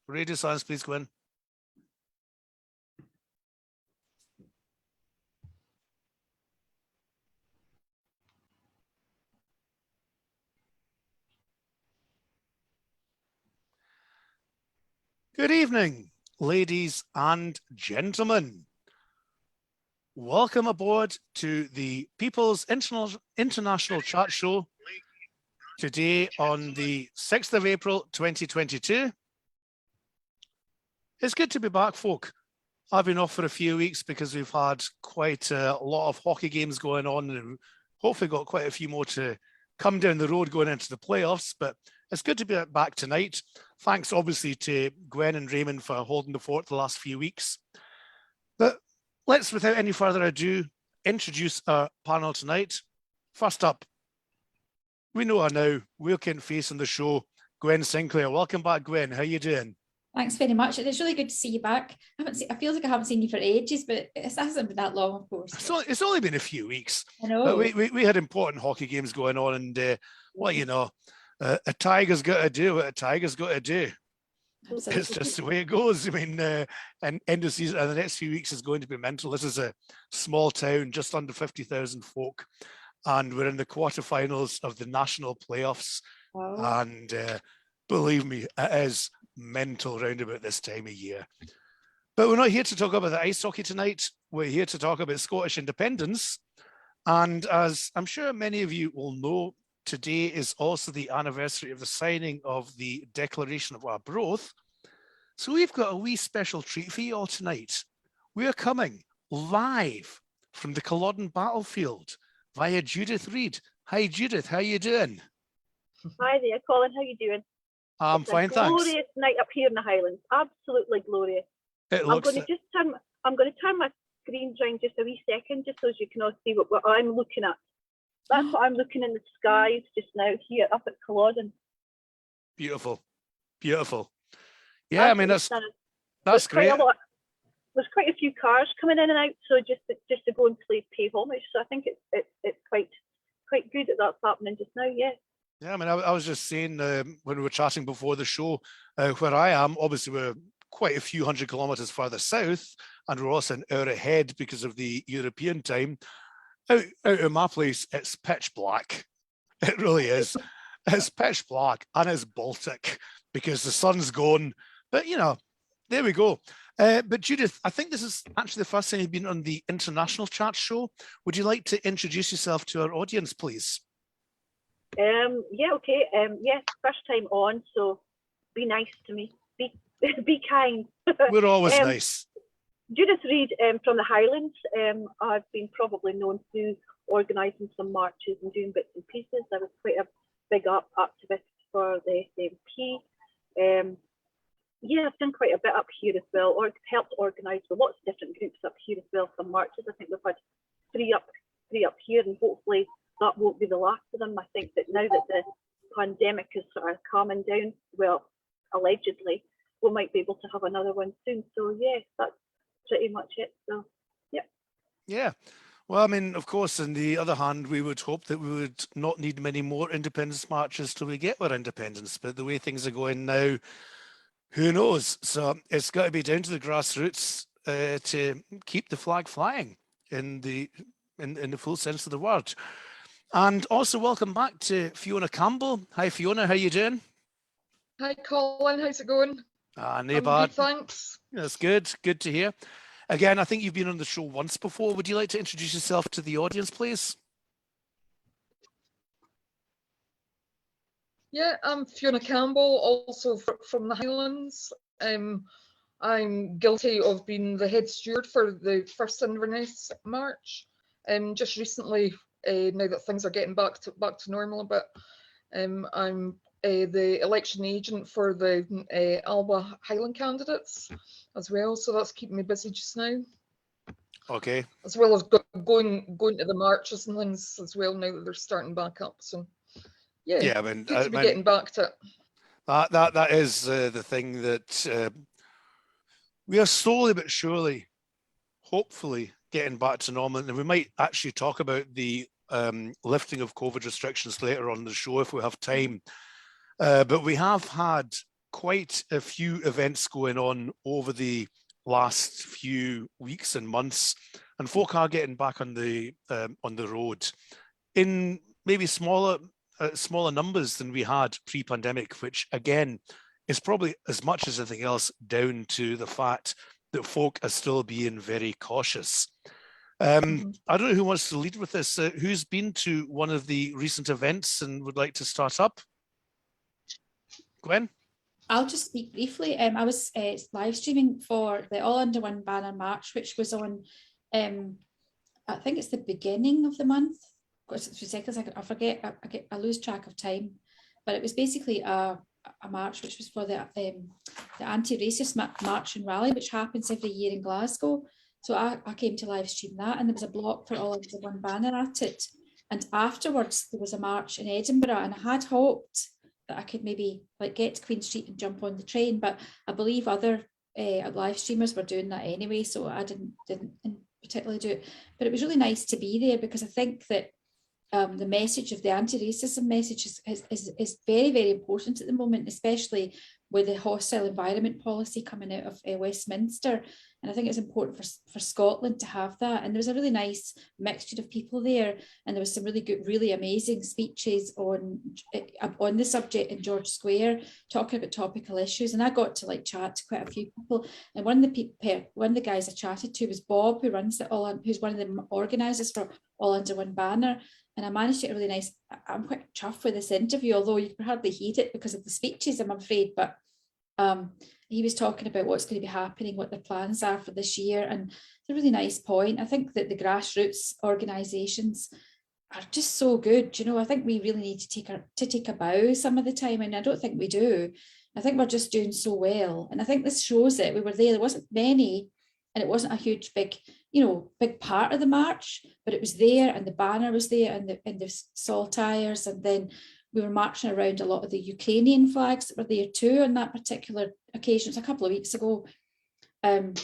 Radio silence, please, Gwen. Good evening, ladies and gentlemen. Welcome aboard to the People's International Chat Show today on the 6th of April 2022. It's good to be back, folk. I've been off for a few weeks because we've had quite a lot of hockey games going on and hopefully got quite a few more to come down the road going into the playoffs, but it's good to be back tonight. Thanks obviously to Gwen and Raymond for holding the fort the last few weeks. But let's, without any further ado, introduce our panel tonight. First up, we know her now, working face on the show, Gwen Sinclair. Welcome back, Gwen. How you doing? Thanks very much. It's really good to see you back. I feel like I haven't seen you for ages, but it hasn't been that long, of course. It's only been a few weeks. I know. But we had important hockey games going on, and well, you know, a tiger's got to do what a tiger's got to do. Absolutely. It's just the way it goes. I mean, and end of season, and the next few weeks is going to be mental. This is a small town, just under 50,000 folk, and we're in the quarterfinals of the national playoffs. Wow. And believe me, it is mental round about this time of year. But we're not here to talk about the ice hockey tonight. We're here to talk about Scottish independence. And as I'm sure many of you will know, today is also the anniversary of the signing of the Declaration of Arbroath. So we've got a wee special treat for you all tonight. We're coming live from the Culloden battlefield via Judith Reid. Hi Judith, how you doing? Hi there, Colin, how you doing? I'm fine, thanks. Glorious night up here in the Highlands, absolutely glorious. It looks I'm going to turn my screen down just a wee second, just so you can all see what I'm looking at. That's what I'm looking in the skies just now here up at Culloden. Beautiful, beautiful. Yeah, I mean that's great. There's quite a few cars coming in and out, so just to go and pay homage. So I think it's quite good that that's happening just now. Yeah. Yeah, I mean, I was just saying when we were chatting before the show, where I am, obviously we're quite a few hundred kilometres further south, and we're also an hour ahead because of the European time. Out of my place, it's pitch black. It really is. It's pitch black and it's Baltic because the sun's gone. But, you know, there we go. But Judith, I think this is actually the first time you've been on the International Chat Show. Would you like to introduce yourself to our audience, please? Yeah, okay. Yeah, first time on, so be nice to me. Be kind. We're always nice. Judith Reid from the Highlands. I've been probably known through organising some marches and doing bits and pieces. I was quite a big activist for the SNP. Yeah, I've done quite a bit up here as well, or helped organise with lots of different groups up here as well, some marches. I think we've had three up here, and hopefully that won't be the last of them. I think that now that the pandemic is sort of calming down, well, allegedly, we might be able to have another one soon. So yeah, that's pretty much it. So yeah. Yeah. Well, I mean, of course, on the other hand, we would hope that we would not need many more independence marches till we get our independence. But the way things are going now, who knows? So it's got to be down to the grassroots to keep the flag flying in the full sense of the word. And also welcome back to Fiona Campbell. Hi, Fiona. How you doing? Hi, Colin. How's it going? No bad. Good, thanks. That's good. Good to hear. Again, I think you've been on the show once before. Would you like to introduce yourself to the audience, please? Yeah, I'm Fiona Campbell, also from the Highlands. I'm guilty of being the head steward for the first Inverness March. Just recently, now that things are getting back to normal a bit, I'm the election agent for the Alba Highland candidates as well, so that's keeping me busy just now. Okay. As well as going to the marches and things as well now that they're starting back up. So yeah, I mean, good to be getting back to it. That is the thing that we are slowly but surely, hopefully, getting back to normal, and we might actually talk about the lifting of COVID restrictions later on in the show if we have time. But we have had quite a few events going on over the last few weeks and months, and folk are getting back on the road in maybe smaller numbers than we had pre-pandemic, which again is probably as much as anything else down to the fact that folk are still being very cautious. I don't know who wants to lead with this. Who's been to one of the recent events and would like to start up? Gwen? I'll just speak briefly. I was live streaming for the All Under One Banner March, which was on, I think it's the beginning of the month. Got 3 seconds, I forget, I lose track of time. But it was basically a march which was for the anti-racist march in RaLei, which happens every year in Glasgow. So I came to live stream that, and there was a block for All Under One Banner at it. And afterwards there was a march in Edinburgh, and I had hoped that I could maybe like get to Queen Street and jump on the train, but I believe other live streamers were doing that anyway, so I didn't particularly do it. But it was really nice to be there, because I think that the message of the anti-racism message is very, very important at the moment, especially with the hostile environment policy coming out of Westminster. And I think it's important for Scotland to have that. And there was a really nice mixture of people there. And there was some really good, really amazing speeches on the subject in George Square, talking about topical issues. And I got to like chat to quite a few people. And one of the guys I chatted to was Bob, who runs who's one of the organisers for All Under One Banner. And I managed to get a really nice, I'm quite chuffed with this interview, although you can hardly hear it because of the speeches, I'm afraid. But he was talking about what's going to be happening, what the plans are for this year. And it's a really nice point. I think that the grassroots organisations are just so good. You know, I think we really need to take a bow some of the time. And I don't think we do. I think we're just doing so well. And I think this shows it. We were there wasn't many, and it wasn't a huge, big part of the march, but it was there, and the banner was there, and the saltires, and then we were marching around a lot of the Ukrainian flags that were there too on that particular occasion. It was a couple of weeks ago. But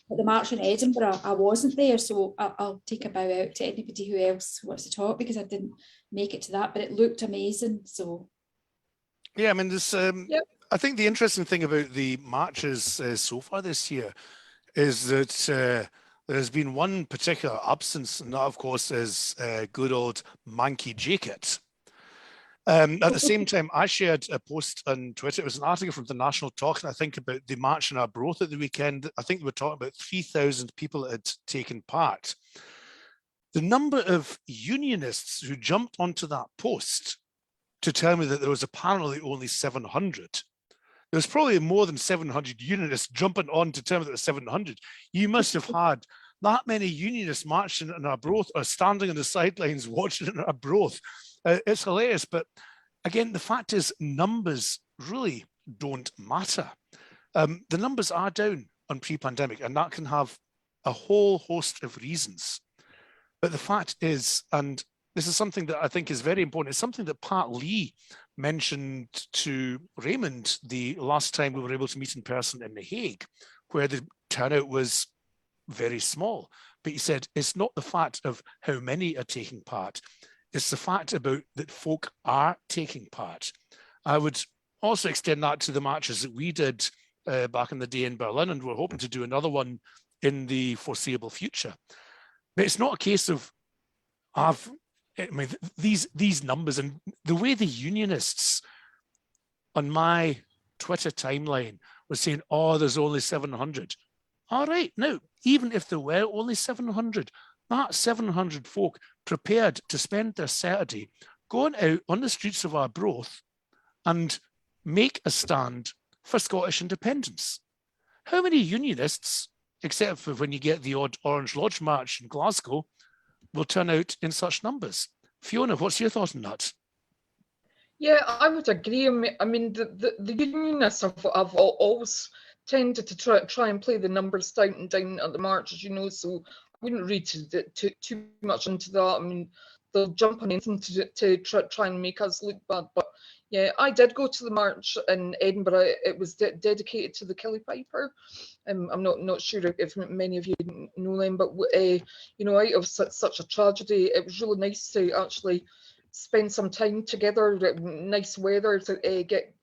the march in Edinburgh, I wasn't there, so I'll take a bow out to anybody who else wants to talk, because I didn't make it to that, but it looked amazing. So yeah, I mean, this. I think the interesting thing about the marches so far this year is that there's been one particular absence, and that, of course, is good old Manky Jacket. At the same time, I shared a post on Twitter. It was an article from the National talking, I think, about the march in Arbroath at the weekend. I think we were talking about 3,000 people that had taken part. The number of unionists who jumped onto that post to tell me that there was apparently only 700. There was probably more than 700 unionists jumping on to tell me that there was 700. You must have had that many unionists marching in Arbroath or standing on the sidelines watching in Arbroath. It's hilarious, but again, the fact is numbers really don't matter. The numbers are down on pre-pandemic, and that can have a whole host of reasons. But the fact is, and this is something that I think is very important, it's something that Pat Lee mentioned to Raymond the last time we were able to meet in person in The Hague, where the turnout was very small. But he said it's not the fact of how many are taking part, it's the fact about that folk are taking part. I would also extend that to the marches that we did back in the day in Berlin, and we're hoping to do another one in the foreseeable future. But it's not a case of these numbers and the way the unionists on my Twitter timeline were saying, oh, there's only 700. All right, now, even if there were only 700, that 700 folk prepared to spend their Saturday going out on the streets of Arbroath and make a stand for Scottish independence. How many unionists, except for when you get the odd Orange Lodge march in Glasgow, will turn out in such numbers? Fiona, what's your thought on that? Yeah, I would agree. I mean, the unionists have always tended to try and play the numbers down at the marches, you know, so I wouldn't read too much into that. I mean, they'll jump on anything to try and make us look bad. But yeah, I did go to the march in Edinburgh. It was dedicated to the Killie Piper. I'm not sure if many of you know them, but you know, out of such a tragedy, it was really nice to actually spend some time together. Nice weather to get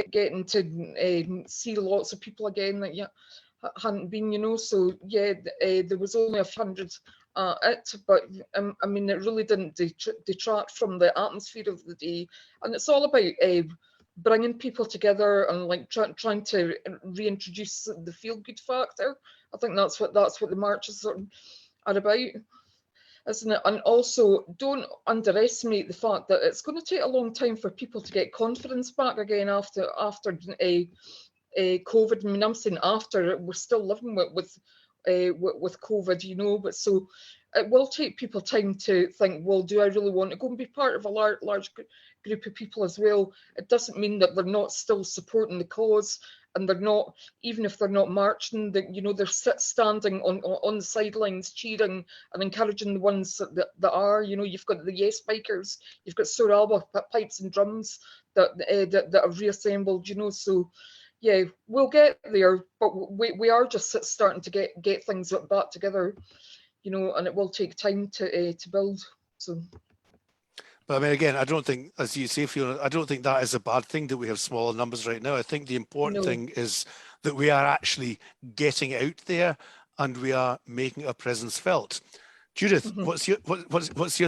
getting to see lots of people again that hadn't been, you know. So yeah, there was only a few hundred but I mean, it really didn't detract from the atmosphere of the day. And it's all about bringing people together and like trying to reintroduce the feel-good factor. I think that's what the marches are about, isn't it? And also, don't underestimate the fact that it's going to take a long time for people to get confidence back again after COVID. I mean, I'm saying after, we're still living with COVID, you know, but so it will take people time to think, well, do I really want to go and be part of a large group of people as well? It doesn't mean that they're not still supporting the cause, and they're not, even if they're not marching, that, you know, they're standing on the sidelines cheering and encouraging the ones that are, you know. You've got the Yes Bikers, you've got Sir Alba pipes and drums that are reassembled, you know. So yeah, we'll get there, but we are just starting to get things back together, you know, and it will take time to build. So, but I mean, again, I don't think, as you say, Fiona, I don't think that is a bad thing that we have smaller numbers right now. I think the important thing is that we are actually getting out there and we are making our presence felt. Judith, what's your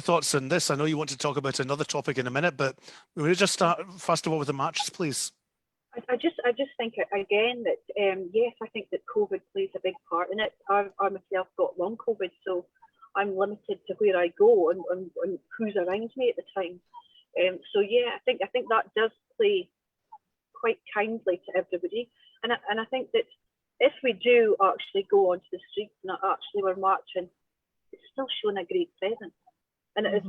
thoughts on this? I know you want to talk about another topic in a minute, but we'll just start first of all with the marches, please. I just think again that yes, I think that COVID plays a big part in it. I myself got long COVID, so I'm limited to where I go and who's around me at the time. So yeah, I think that does play quite kindly to everybody. And I think that if we do actually go onto the streets and actually we're marching, it's still showing a great presence. And as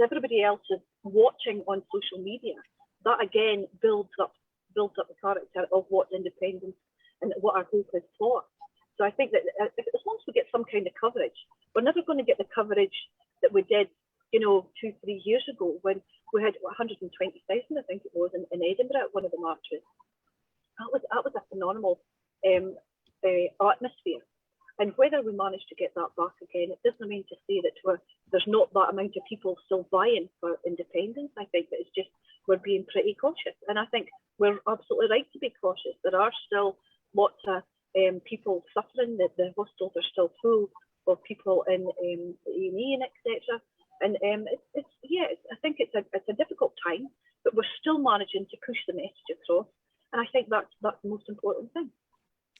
everybody else is watching on social media, that again builds up the character of what independence and what our hope is for. So I think that as long as we get some kind of coverage, we're never going to get the coverage that we did, you know, 2-3 years ago when we had 120,000, I think it was, in Edinburgh at one of the marches. That was a phenomenal atmosphere. And whether we manage to get that back again, it doesn't mean to say that there's not that amount of people still vying for independence. I think that it's just we're being pretty cautious. And I think we're absolutely right to be cautious. There are still lots of people suffering, the hospitals are still full of people in A&E and etc. And I think it's a difficult time, but we're still managing to push the message across. And I think that's the most important thing.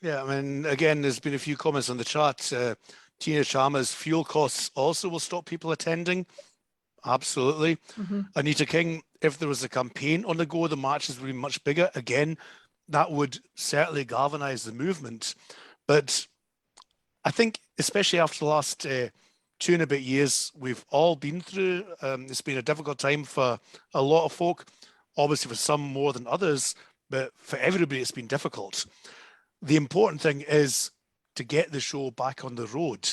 Yeah, I mean, again, there's been a few comments on the chat. Tina Chalmers, fuel costs also will stop people attending. Absolutely. Anita King, if there was a campaign on the go, the marches would be much bigger. Again, that would certainly galvanize the movement. But I think, especially after the last 2 and a bit years, we've all been through, it's been a difficult time for a lot of folk, obviously for some more than others, but for everybody it's been difficult. The important thing is to get the show back on the road.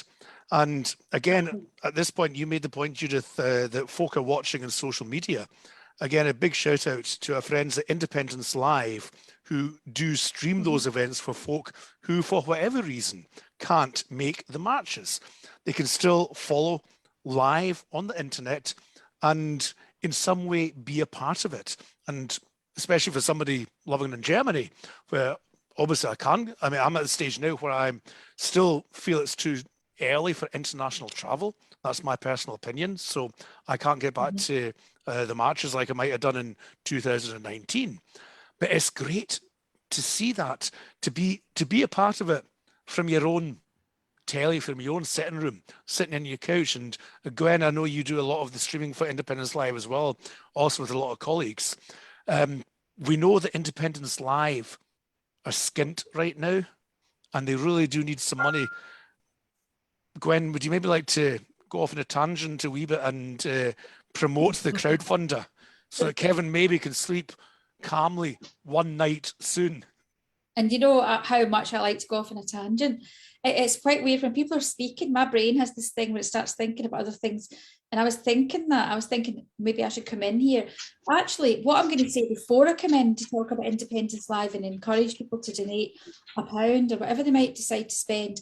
And again, at this point, you made the point, Judith, that folk are watching on social media. Again, a big shout out to our friends at Independence Live, who do stream those events for folk who, for whatever reason, can't make the marches. They can still follow live on the internet and in some way be a part of it. And especially for somebody living in Germany, where obviously I'm at the stage now where I still feel it's too early for international travel. That's my personal opinion. So I can't get back to the marches like I might have done in 2019. But it's great to see that, to be a part of it from your own telly, from your own sitting room, sitting in your couch. And Gwen, I know you do a lot of the streaming for Independence Live as well, also with a lot of colleagues. We know that Independence Live are skint right now, and they really do need some money. Gwen, would you maybe like to go off on a tangent a wee bit and promote the crowdfunder so that Kevin maybe can sleep calmly one night soon? And you know how much I like to go off on a tangent. It's quite weird when people are speaking. My brain has this thing where it starts thinking about other things. And I was thinking maybe I should come in here. Actually, what I'm going to say before I come in to talk about Independence Live and encourage people to donate £1 or whatever they might decide to spend.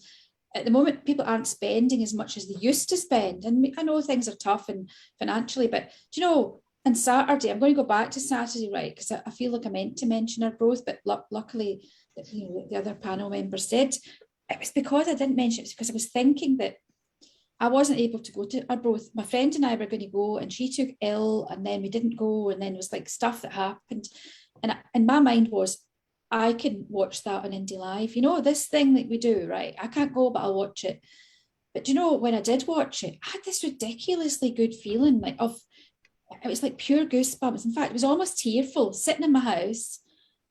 At the moment, people aren't spending as much as they used to spend. And I know things are tough and financially, but do you know, And Saturday, I'm going to go back to Saturday, right? Because I feel like I meant to mention Arbroath, but luckily, the other panel members said it was because I didn't mention it. It's because I was thinking that I wasn't able to go to Arbroath. My friend and I were going to go, and she took ill, and then we didn't go, and then it was like stuff that happened. And in my mind was, I can watch that on Indie Live. You know, this thing that we do, right? I can't go, but I'll watch it. But you know, when I did watch it, I had this ridiculously good feeling, like it was like pure goosebumps. In fact, it was almost tearful sitting in my house.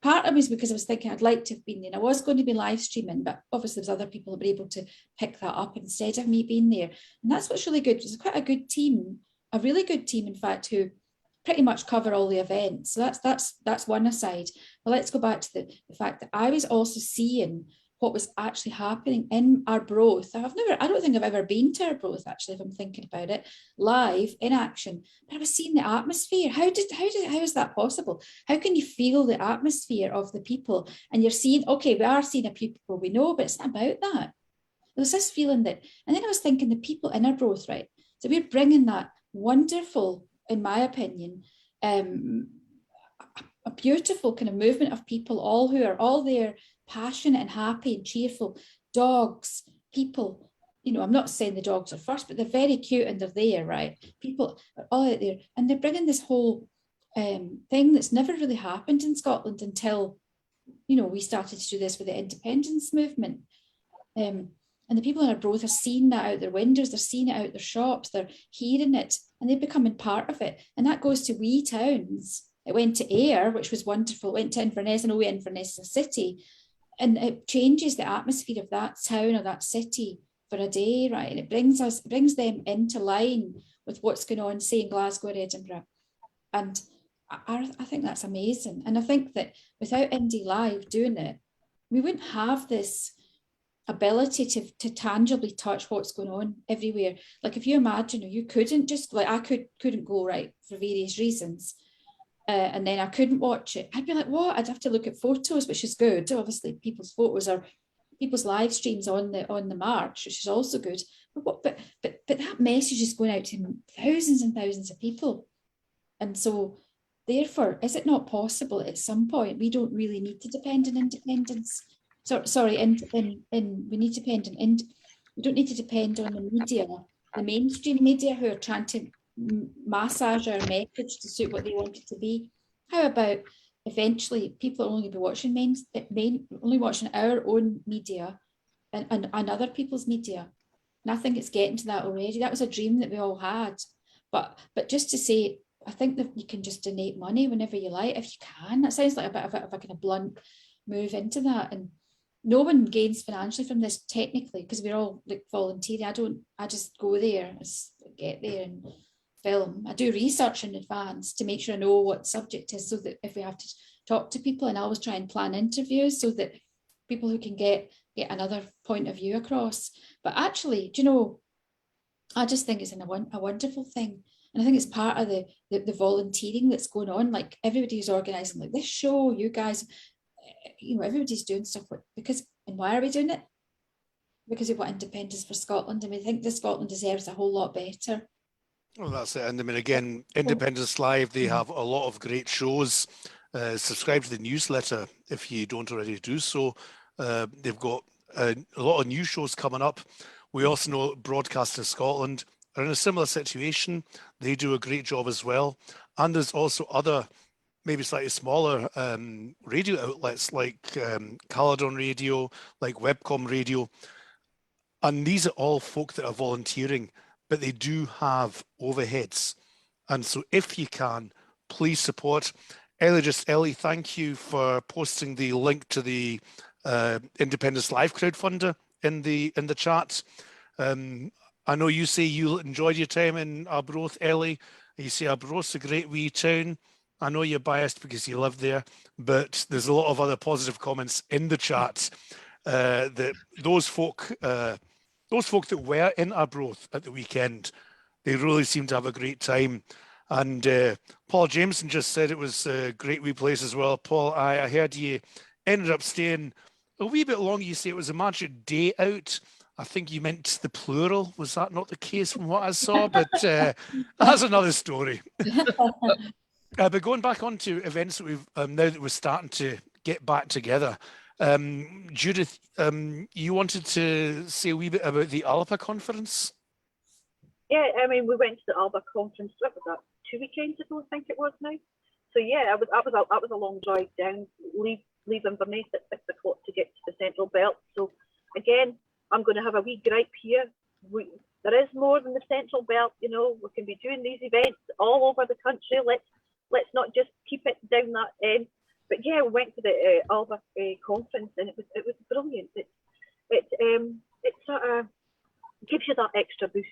Part of it was because I was thinking I'd like to have been there. I was going to be live streaming, but obviously there's other people who were able to pick that up instead of me being there. And that's what's really good. It's quite a good team, a really good team, in fact, who pretty much cover all the events. So that's one aside. But let's go back to the fact that I was also seeing what was actually happening in Arbroath. I don't think I've ever been to Arbroath, actually, if I'm thinking about it, live in action. But I was seeing the atmosphere. How is that possible? How can you feel the atmosphere of the people? And you're seeing, okay, we are seeing a people we know, but it's not about that. There's this feeling that, and then I was thinking the people in Arbroath, right? So we're bringing that wonderful, in my opinion, a beautiful kind of movement of people, all who are all there, passionate and happy and cheerful, dogs, people, you know, I'm not saying the dogs are first, but they're very cute and they're there, right? People are all out there, and they're bringing this whole thing that's never really happened in Scotland until, you know, we started to do this with the independence movement. And the people in Arbroath are seeing that out their windows, they're seeing it out their shops, they're hearing it, and they're becoming part of it. And that goes to wee towns. It went to Ayr, which was wonderful. It went to Inverness. I know Inverness is a city. And it changes the atmosphere of that town or that city for a day, right? And it brings them into line with what's going on, say, in Glasgow or Edinburgh. And I think that's amazing. And I think that without Indie Live doing it, we wouldn't have this ability to tangibly touch what's going on everywhere. Like if you imagine, you couldn't just, like I couldn't go, right, for various reasons. And then I couldn't watch it. I'd be like, what? I'd have to look at photos, which is good. Obviously, people's photos are people's live streams on the march, which is also good. But that message is going out to thousands and thousands of people. And so, therefore, is it not possible at some point we don't really need to depend on independence? We need to depend on we don't need to depend on the media, the mainstream media who are trying to massage our message to suit what they want it to be. How about eventually people are only be watching only watching our own media and other people's media? And I think it's getting to that already. That was a dream that we all had. But just to say, I think that you can just donate money whenever you like, if you can. That sounds like a bit of a kind of blunt move into that. And no one gains financially from this technically, because we're all like volunteering. I just go there, get there and film. I do research in advance to make sure I know what the subject is, so that if we have to talk to people, and I always try and plan interviews so that people who can get another point of view across. But actually, do you know, I just think it's a wonderful thing. And I think it's part of the volunteering that's going on. Like everybody who's organising like this show, you guys, you know, everybody's doing stuff because, and why are we doing it? Because we want independence for Scotland, and we think that Scotland deserves a whole lot better. Well, that's it. And I mean, again, Independence Live, they have a lot of great shows. Subscribe to the newsletter if you don't already do so. They've got a lot of new shows coming up. We also know Broadcasting Scotland are in a similar situation. They do a great job as well. And there's also other, maybe slightly smaller radio outlets like Caledon Radio, like Webcom Radio. And these are all folk that are volunteering, but they do have overheads. And so if you can, please support. Ellie, thank you for posting the link to the Independence Live crowdfunder in the chat. I know you say you enjoyed your time in Arbroath, Ellie. You say Arbroath's a great wee town. I know you're biased because you live there, but there's a lot of other positive comments in the chat that those folk that were in Arbroath at the weekend, they really seem to have a great time. And Paul Jameson just said it was a great wee place as well. Paul, I heard you ended up staying a wee bit longer. You say it was a magic day out. I think you meant the plural. Was that not the case from what I saw? But that's another story. But going back onto events that we've now that we're starting to get back together, Judith, you wanted to say a wee bit about the Alba conference? Yeah, I mean, we went to the Alba conference. What was that? 2 weekends ago, I think it was now. So yeah, that was a long drive down, leave Inverness at 6 o'clock to get to the Central Belt. So again, I'm going to have a wee gripe here. There is more than the Central Belt. You know, we can be doing these events all over the country. Let's not just keep it down that end. But yeah, we went to the Alba conference, and it was brilliant. It sort of gives you that extra boost.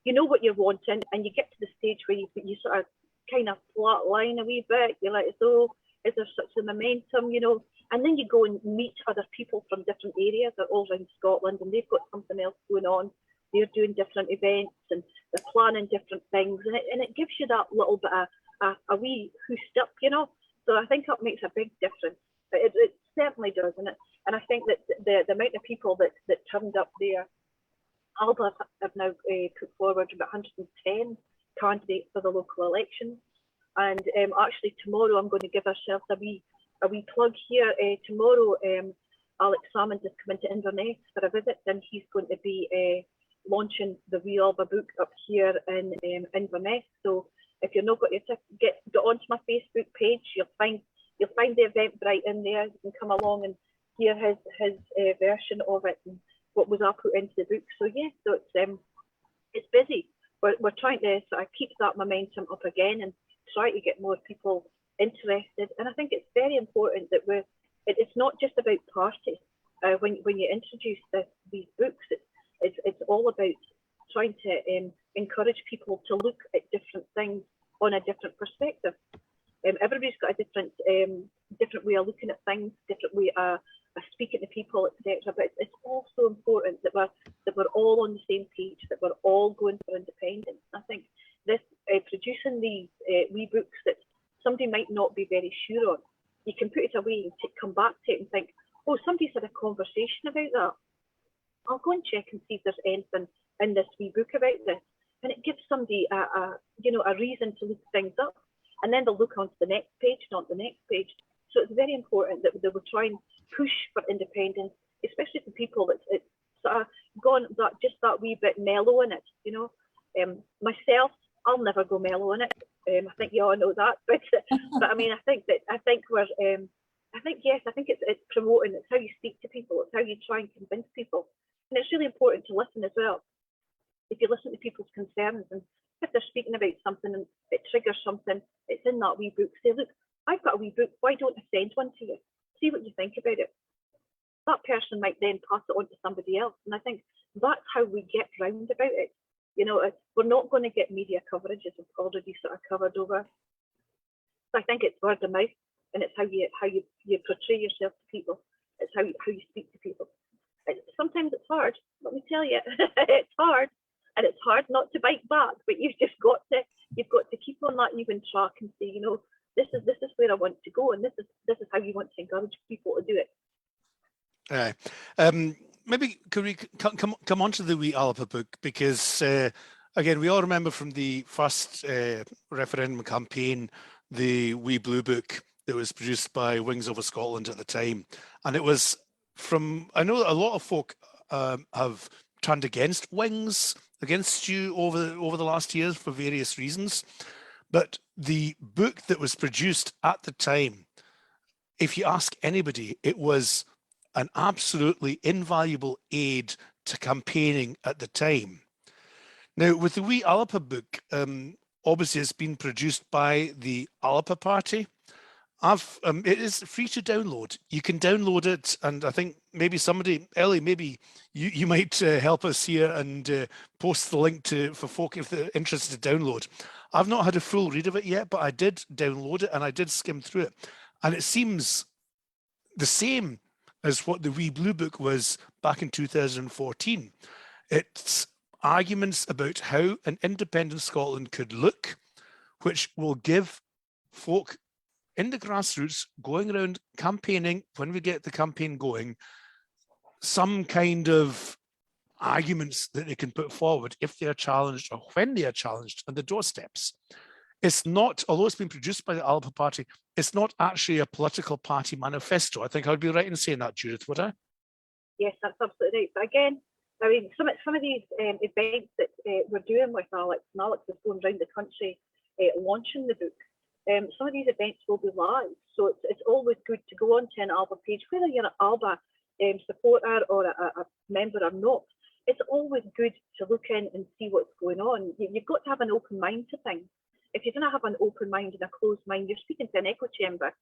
You know what you're wanting, and you get to the stage where you sort of kind of flat line a wee bit. You're like, so is there such a momentum, you know? And then you go and meet other people from different areas. They're all around Scotland, and they've got something else going on. They're doing different events, and they're planning different things, and it gives you that little bit of a wee boost up, you know. So I think that makes a big difference. It certainly does, and I think that the amount of people that turned up there, Alba have now put forward about 110 candidates for the local elections, and actually tomorrow I'm going to give ourselves a wee plug here. Tomorrow, Alex Salmond is coming to Inverness for a visit, and he's going to be launching the Wee Alba book up here in Inverness. So if you're not got your get onto my Facebook page, you'll find the Eventbrite in there. You can come along and hear his version of it and what was I put into the book. So yeah, so it's busy. We're trying to sort of keep that momentum up again and try to get more people interested. And I think it's very important that it's not just about party. When you introduce these books, it's all about trying to encourage people to look at different things on a different perspective. Everybody's got a different way of looking at things, different way of speaking to people, etc. But it's also important that we're all on the same page, that we're all going for independence. I think this producing these wee books that somebody might not be very sure on, you can put it away and come back to it and think, oh, somebody's had a conversation about that. I'll go and check and see if there's anything in this wee book about this. And it gives somebody a reason to look things up. And then they'll look onto the next page, not the next page. So it's very important that we try and push for independence, especially for people that's sort of gone that wee bit mellow in it, you know. Myself, I'll never go mellow in it. I think you all know that. But I mean, I think it's promoting. It's how you speak to people. It's how you try and convince people. And it's really important to listen as well. If you listen to people's concerns, and if they're speaking about something and it triggers something, it's in that wee book. Say, look, I've got a wee book. Why don't I send one to you? See what you think about it. That person might then pass it on to somebody else. And I think that's how we get round about it. You know, we're not going to get media coverage, as we've already sort of covered over. So I think it's word of mouth, and it's how you portray yourself to people. It's how you speak to people. Sometimes it's hard. Let me tell you, it's hard, and it's hard not to bite back. But you've got to keep on that even track and say, you know, this is where I want to go, and this is how you want to encourage people to do it. Maybe could we come on to the Wee Alba book, because again, we all remember from the first referendum campaign the Wee Blue book that was produced by Wings Over Scotland at the time, and it was I know that a lot of folk have turned against Wings, against you over the last years for various reasons, but the book that was produced at the time, if you ask anybody, it was an absolutely invaluable aid to campaigning at the time. Now, with the Wee Alba book, obviously it's been produced by the Alba Party. It is free to download. You can download it, and I think maybe somebody, Ellie, maybe you might help us here and post the link for folk if they're interested to download. I've not had a full read of it yet, but I did download it and I did skim through it, and it seems the same as what the Wee Blue book was back in 2014. It's arguments about how an independent Scotland could look, which will give folk in the grassroots going around campaigning, when we get the campaign going, some kind of arguments that they can put forward if they are challenged or when they are challenged on the doorsteps. It's not, although it's been produced by the Alba Party, it's not actually a political party manifesto. I think I would be right in saying that, Judith, would I? Yes, that's absolutely right. But again, I mean, some of these events that we're doing with Alex, and Alex is going around the country launching the book. Some of these events will be live, so it's always good to go onto an Alba page, whether you're an Alba supporter or a member or not. It's always good to look in and see what's going on. You've got to have an open mind to things. If you're going to have an open mind and a closed mind, you're speaking to an echo chamber.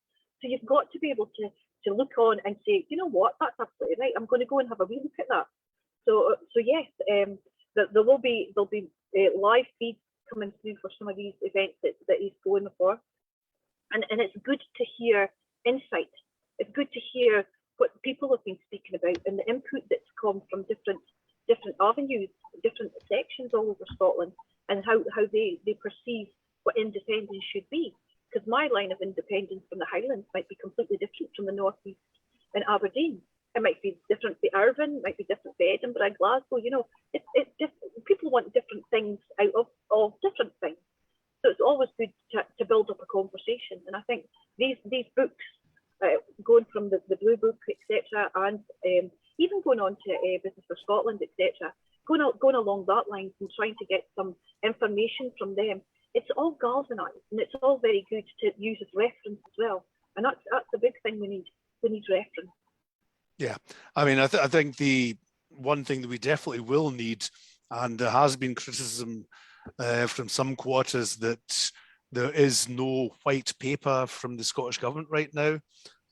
So you've got to be able to look on and say, you know what, that's absolutely right. I'm going to go and have a wee look at that. So yes, there'll be live feeds coming through for some of these events that he's going for, and it's good to hear insight. It's good to hear what people have been speaking about and the input that's come from different avenues, different sections all over Scotland, and how they perceive what independence should be. Because my line of independence from the Highlands might be completely different from the North East and Aberdeen. It might be different for Irvine, might be different for Edinburgh, Glasgow. You know, it's people want different things out of different things. So it's always good to build up a conversation. And I think these books, going from the Blue Book, etc., and even going on to Business for Scotland, etc., going along that line and trying to get some information from them, it's all galvanised and it's all very good to use as reference as well. And that's the big thing we need. We need reference. Yeah, I mean, I think the one thing that we definitely will need, and there has been criticism from some quarters that there is no white paper from the Scottish government right now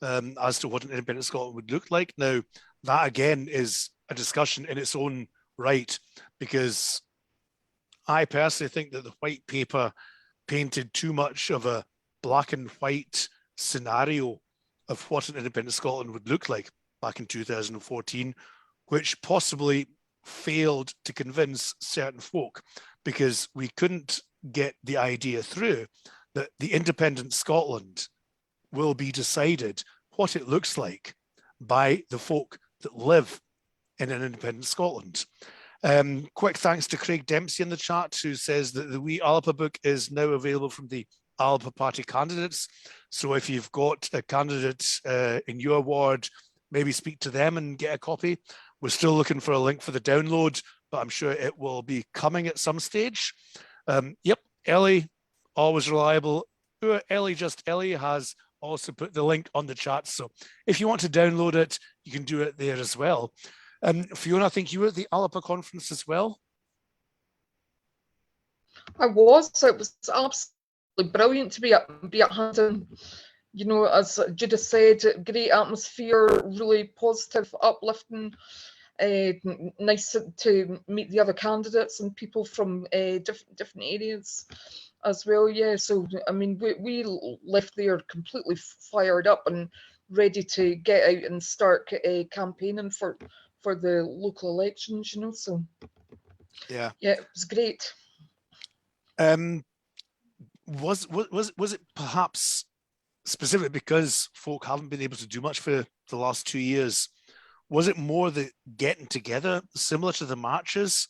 as to what an independent Scotland would look like. Now, that again is a discussion in its own right, because I personally think that the white paper painted too much of a black and white scenario of what an independent Scotland would look like back in 2014, which possibly failed to convince certain folk, because we couldn't get the idea through that the independent Scotland will be decided what it looks like by the folk that live in an independent Scotland. Quick thanks to Craig Dempsey in the chat, who says that the wee Alba book is now available from the Alba Party candidates. So if you've got a candidate in your ward, maybe speak to them and get a copy. We're still looking for a link for the download, but I'm sure it will be coming at some stage. Yep, Ellie, always reliable. Ellie has also put the link on the chat. So if you want to download it, you can do it there as well. Fiona, I think you were at the Alba conference as well. I was. It was absolutely brilliant to be at Hampton. You know, as Judith said, great atmosphere, really positive, uplifting. Nice to meet the other candidates and people from different areas as well. Yeah, so I mean, we left there completely fired up and ready to get out and start campaigning for the local elections. You know, so yeah, it was great. Was it perhaps specifically because folk haven't been able to do much for the last 2 years? Was it more the getting together, similar to the marches,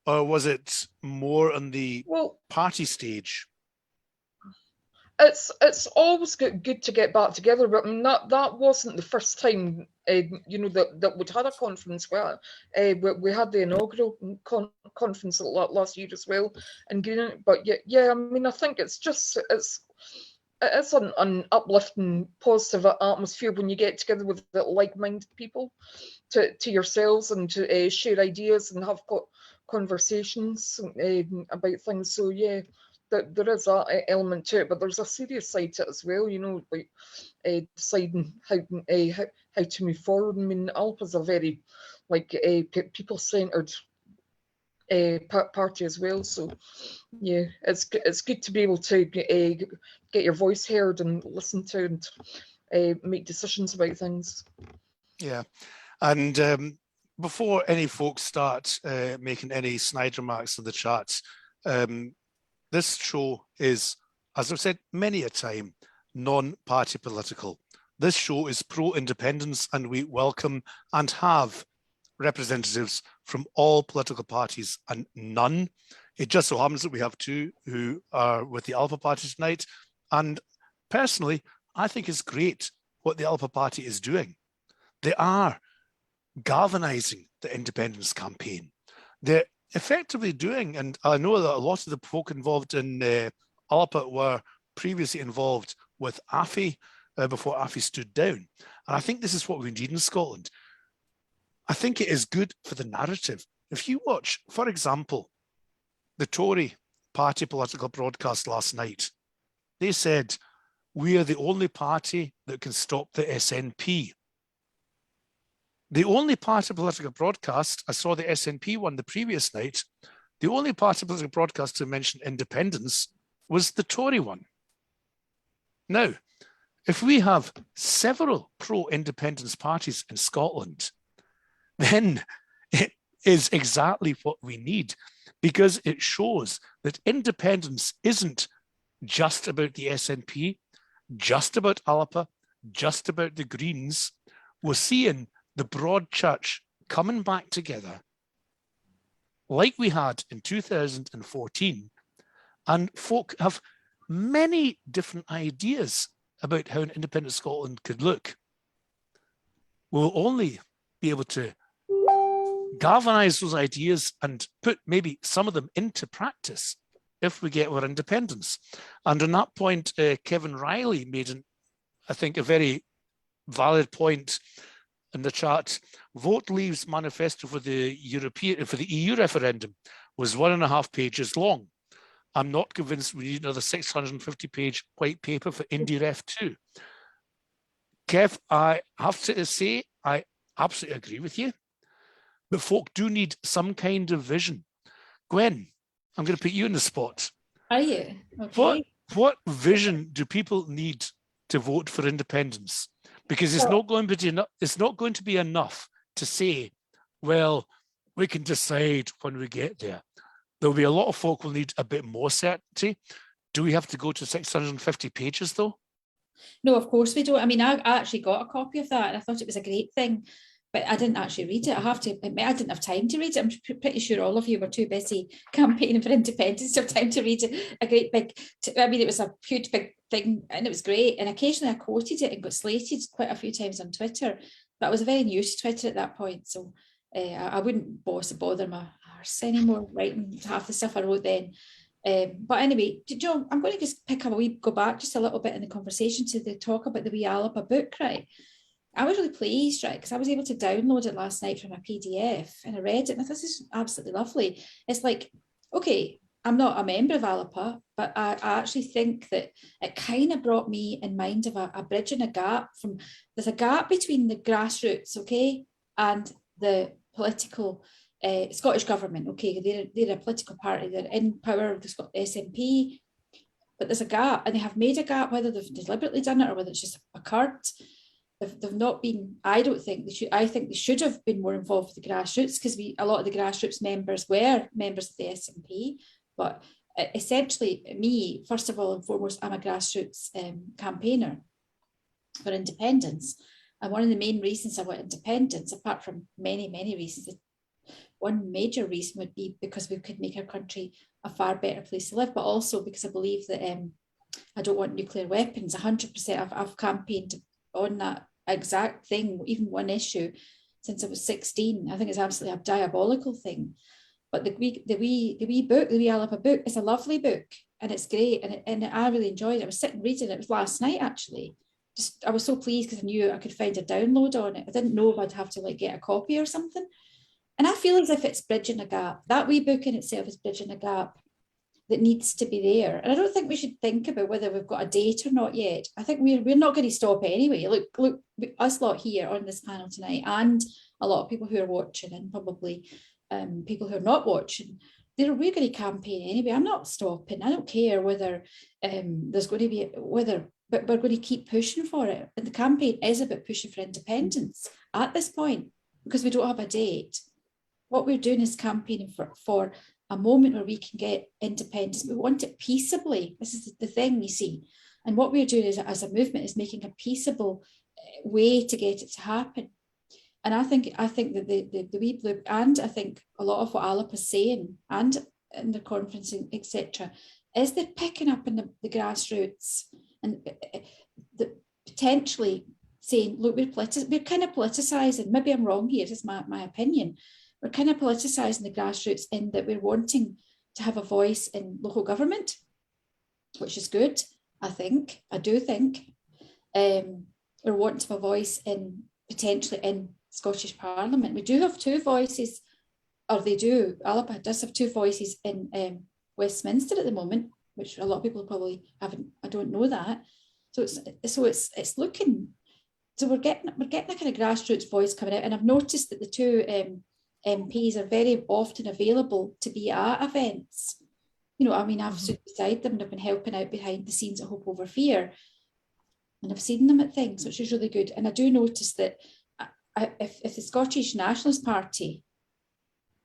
or was it more on the party stage? It's always good to get back together, but I mean, that wasn't the first time you know that we'd had a conference. Well, we had the inaugural conference last year as well, and but yeah, I mean, I think it's an uplifting, positive atmosphere when you get together with like-minded people to yourselves and to share ideas and have conversations about things. So yeah, there is that element to it, but there's a serious side to it as well. You know, like deciding how to move forward. I mean, Alba's a very people-centered party as well. So yeah, it's good to be able to get your voice heard and listen to and make decisions about things. Yeah, and before any folks start making any snide remarks in the chat, this show is, as I've said many a time, non-party political. This show is pro-independence, and we welcome and have representatives from all political parties and none. It just so happens that we have two who are with the Alba Party tonight. And personally, I think it's great what the Alba Party is doing. They are galvanizing the independence campaign. They're effectively doing, and I know that a lot of the folk involved in Alba were previously involved with AFI before AFI stood down. And I think this is what we need in Scotland. I think it is good for the narrative. If you watch, for example, the Tory party political broadcast last night, they said, we are the only party that can stop the SNP. The only party political broadcast, I saw the SNP one the previous night, the only party political broadcast to mention independence was the Tory one. Now, if we have several pro-independence parties in Scotland, then it is exactly what we need, because it shows that independence isn't just about the SNP, just about Alba, just about the Greens. We're seeing the broad church coming back together like we had in 2014, and folk have many different ideas about how an independent Scotland could look. We'll only be able to galvanise those ideas and put maybe some of them into practice if we get our independence. And on that point, Kevin RaLei made, I think, a very valid point in the chat. Vote Leave's manifesto for the EU referendum was 1.5 pages long. I'm not convinced we need another 650-page white paper for IndyRef 2. Kev, I have to say, I absolutely agree with you, but folk do need some kind of vision. Gwen, I'm going to put you in the spot. Are you? Okay. What vision do people need to vote for independence? Because it's not going to be enough to say, well, we can decide when we get there. There'll be a lot of folk will need a bit more certainty. Do we have to go to 650 pages though? No, of course we don't. I mean, I actually got a copy of that and I thought it was a great thing, but I didn't actually read it. I have to admit, I didn't have time to read it. I'm pretty sure all of you were too busy campaigning for independence to have time to read it. A great big, I mean, it was a huge big thing and it was great. And occasionally I quoted it and got slated quite a few times on Twitter, but I was very new to Twitter at that point. So I wouldn't bother my arse anymore writing half the stuff I wrote then. But anyway, John, I'm going to just go back just a little bit in the conversation to the talk about the wee Alba book, right? I was really pleased, right, because I was able to download it last night from a PDF and I read it and I thought this is absolutely lovely. It's like, okay, I'm not a member of Alba, but I actually think that it kind of brought me in mind of a bridge and a gap from, there's a gap between the grassroots, okay, and the political Scottish government, okay, they're a political party, they're in power of the SNP, but there's a gap and they have made a gap, whether they've deliberately done it or whether it's just occurred. They've not been, I don't think they should, I think they should have been more involved with the grassroots because a lot of the grassroots members were members of the SNP, but essentially me, first of all and foremost, I'm a grassroots campaigner for independence. And one of the main reasons I want independence, apart from many, many reasons, one major reason would be because we could make our country a far better place to live, but also because I believe that I don't want nuclear weapons. 100%, I've campaigned on that exact thing, even one issue, since I was 16. I think it's absolutely a diabolical thing. But the wee book, the wee Alba book, is a lovely book and it's great and I really enjoyed it. I was sitting reading it. It was last night actually. Just I was so pleased because I knew I could find a download on it. I didn't know if I'd have to like get a copy or something. And I feel as if it's bridging a gap. That wee book in itself is bridging a gap that needs to be there. And I don't think we should think about whether we've got a date or not yet. I think we're not going to stop anyway. Look, us lot here on this panel tonight and a lot of people who are watching and probably people who are not watching, we're going to campaign anyway. I'm not stopping. I don't care whether there's going to be, but we're going to keep pushing for it. And the campaign is about pushing for independence at this point because we don't have a date. What we're doing is campaigning for a moment where we can get independence. We want it peaceably. This is the thing, you see. And what we're doing as a movement is making a peaceable way to get it to happen. And I think that the wee blue, and I think a lot of what Alba is saying, and in the conferencing, etc., is they're picking up in the grassroots and potentially saying, look, we're kind of politicising. Maybe I'm wrong here, this is my opinion. We're kind of politicising the grassroots in that we're wanting to have a voice in local government, which is good, I do think. We're wanting to have a voice in potentially in Scottish Parliament. We do have two voices, or they do. Alba does have two voices in Westminster at the moment, which a lot of people probably haven't. I don't know that. So it's looking. So we're getting a kind of grassroots voice coming out, and I've noticed that the two MPs are very often available to be at events. You know, I mean, I've stood beside them and I've been helping out behind the scenes at Hope Over Fear, and I've seen them at things, which is really good. And I do notice that if the Scottish Nationalist Party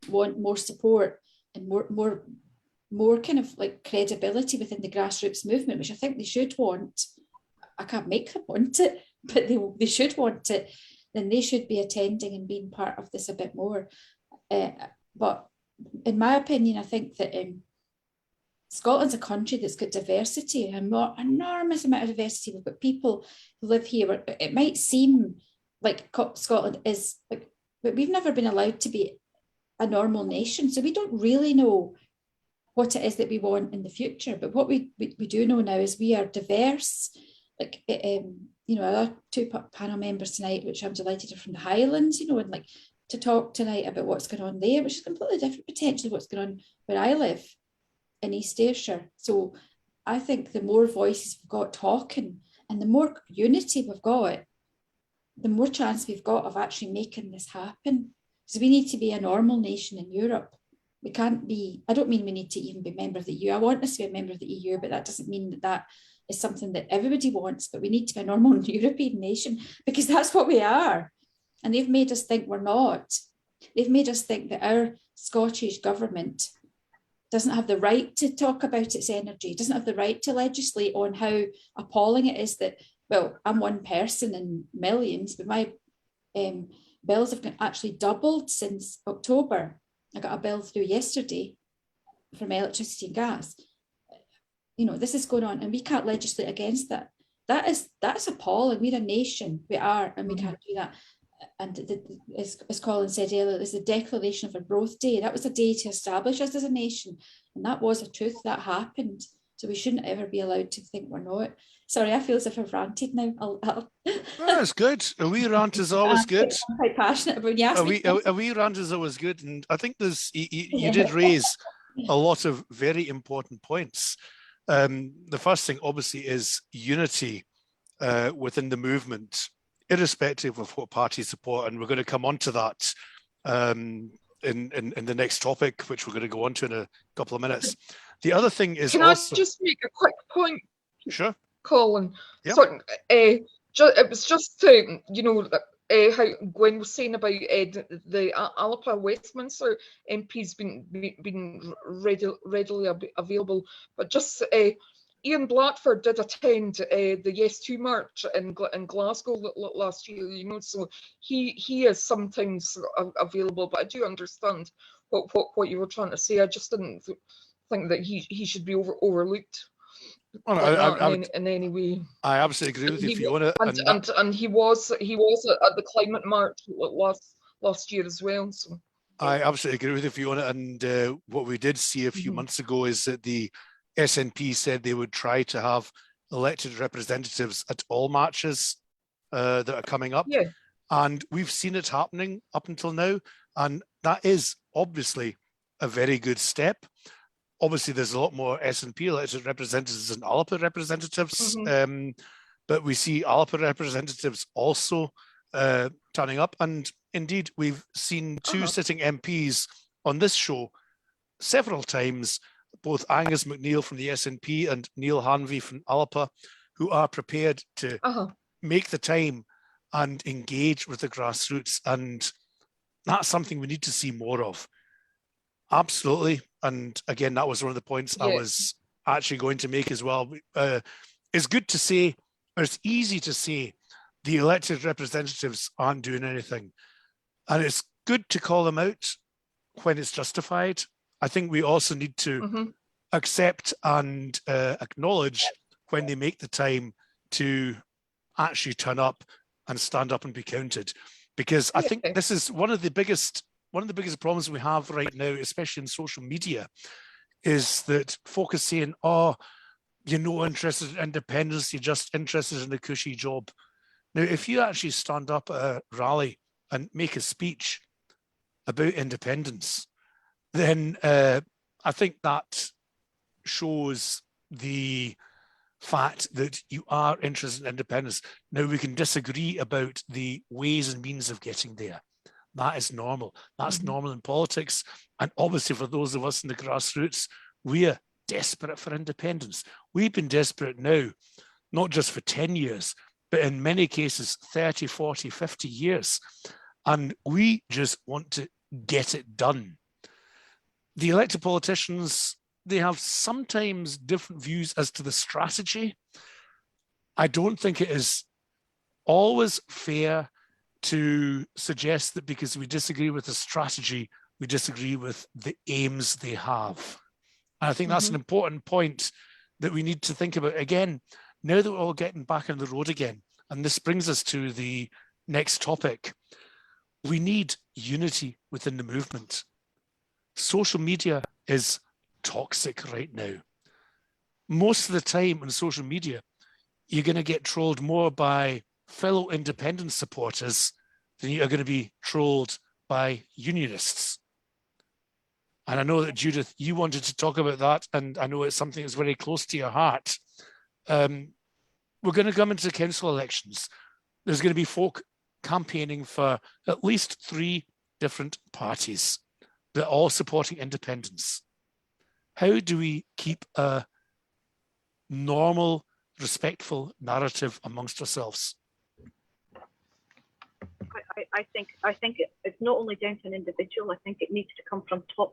want more support and more kind of like credibility within the grassroots movement, which I think they should want, I can't make them want it, but they should want it, then they should be attending and being part of this a bit more. But in my opinion, I think that Scotland's a country that's got diversity, an enormous amount of diversity. We've got people who live here. It might seem like Scotland is like, but we've never been allowed to be a normal nation, so we don't really know what it is that we want in the future. But what we do know now is we are diverse. Like you know, our two panel members tonight, which I'm delighted are from the Highlands, you know, and like to talk tonight about what's going on there, which is completely different potentially what's going on where I live in East Ayrshire. So I think the more voices we've got talking and the more unity we've got, the more chance we've got of actually making this happen. So we need to be a normal nation in Europe. We can't be, I don't mean we need to even be a member of the EU. I want us to be a member of the EU, but that doesn't mean that is something that everybody wants, but we need to be a normal European nation because that's what we are. And they've made us think we're not. They've made us think that our Scottish government doesn't have the right to talk about its energy, doesn't have the right to legislate on how appalling it is that, well, I'm one person in millions, but my bills have actually doubled since October. I got a bill through yesterday from electricity and gas. You know, this is going on and we can't legislate against that. That's appalling. We're a nation, we are, and we can't do that. And as Colin said earlier, there's the declaration of a growth day. That was a day to establish us as a nation. And that was a truth that happened. So we shouldn't ever be allowed to think we're not. Sorry, I feel as if I've ranted now. No, it's good. A wee rant is always good. I'm quite passionate about it. A wee rant is always good. And I think you did raise a lot of very important points. The first thing, obviously, is unity within the movement, irrespective of what party support. And we're going to come on to that in the next topic, which we're going to go on to in a couple of minutes. The other thing is Can also... I just make a quick point? Sure. Colin. Yep. So, it was just to, you know, how Gwen was saying about the Alba Westminster MPs being readily available, but just Ian Blatford did attend the Yes To March in Glasgow last year, you know, so he is sometimes available, but I do understand what you were trying to say. I just didn't think that he should be overlooked. Well, in any way. I absolutely agree with you, Fiona. And he was at the climate march last year as well. So I absolutely agree with you, Fiona. And what we did see a few months ago is that the SNP said they would try to have elected representatives at all marches that are coming up. Yeah. And we've seen it happening up until now. And that is obviously a very good step. Obviously, there's a lot more SNP elected representatives than Alba representatives, but we see Alba representatives also turning up. And indeed, we've seen two sitting MPs on this show several times, both Angus MacNeil from the SNP and Neil Hanvey from Alba, who are prepared to make the time and engage with the grassroots. And that's something we need to see more of. Absolutely. And again, that was one of the points I was actually going to make as well. It's good to say, or it's easy to say, the elected representatives aren't doing anything. And it's good to call them out when it's justified. I think we also need to accept and acknowledge when they make the time to actually turn up and stand up and be counted. Because I think this is one of the biggest problems we have right now, especially in social media, is that folk are saying, oh, you're not interested in independence, you're just interested in a cushy job. Now, if you actually stand up at a rally and make a speech about independence, then I think that shows the fact that you are interested in independence. Now, we can disagree about the ways and means of getting there. That is normal. That's normal in politics. And obviously for those of us in the grassroots, we are desperate for independence. We've been desperate now, not just for 10 years, but in many cases, 30, 40, 50 years. And we just want to get it done. The elected politicians, they have sometimes different views as to the strategy. I don't think it is always fair to suggest that because we disagree with the strategy, we disagree with the aims they have. And I think that's an important point that we need to think about. Again, now that we're all getting back on the road again, and this brings us to the next topic, we need unity within the movement. Social media is toxic right now. Most of the time on social media, you're going to get trolled more by fellow independent supporters than you are going to be trolled by unionists. And I know that, Judith, you wanted to talk about that, and I know it's something that's very close to your heart. We're going to come into council elections. There's going to be folk campaigning for at least 3 different parties. They're all supporting independence. How do we keep a normal, respectful narrative amongst ourselves? I think it's not only down to an individual. I think it needs to come from top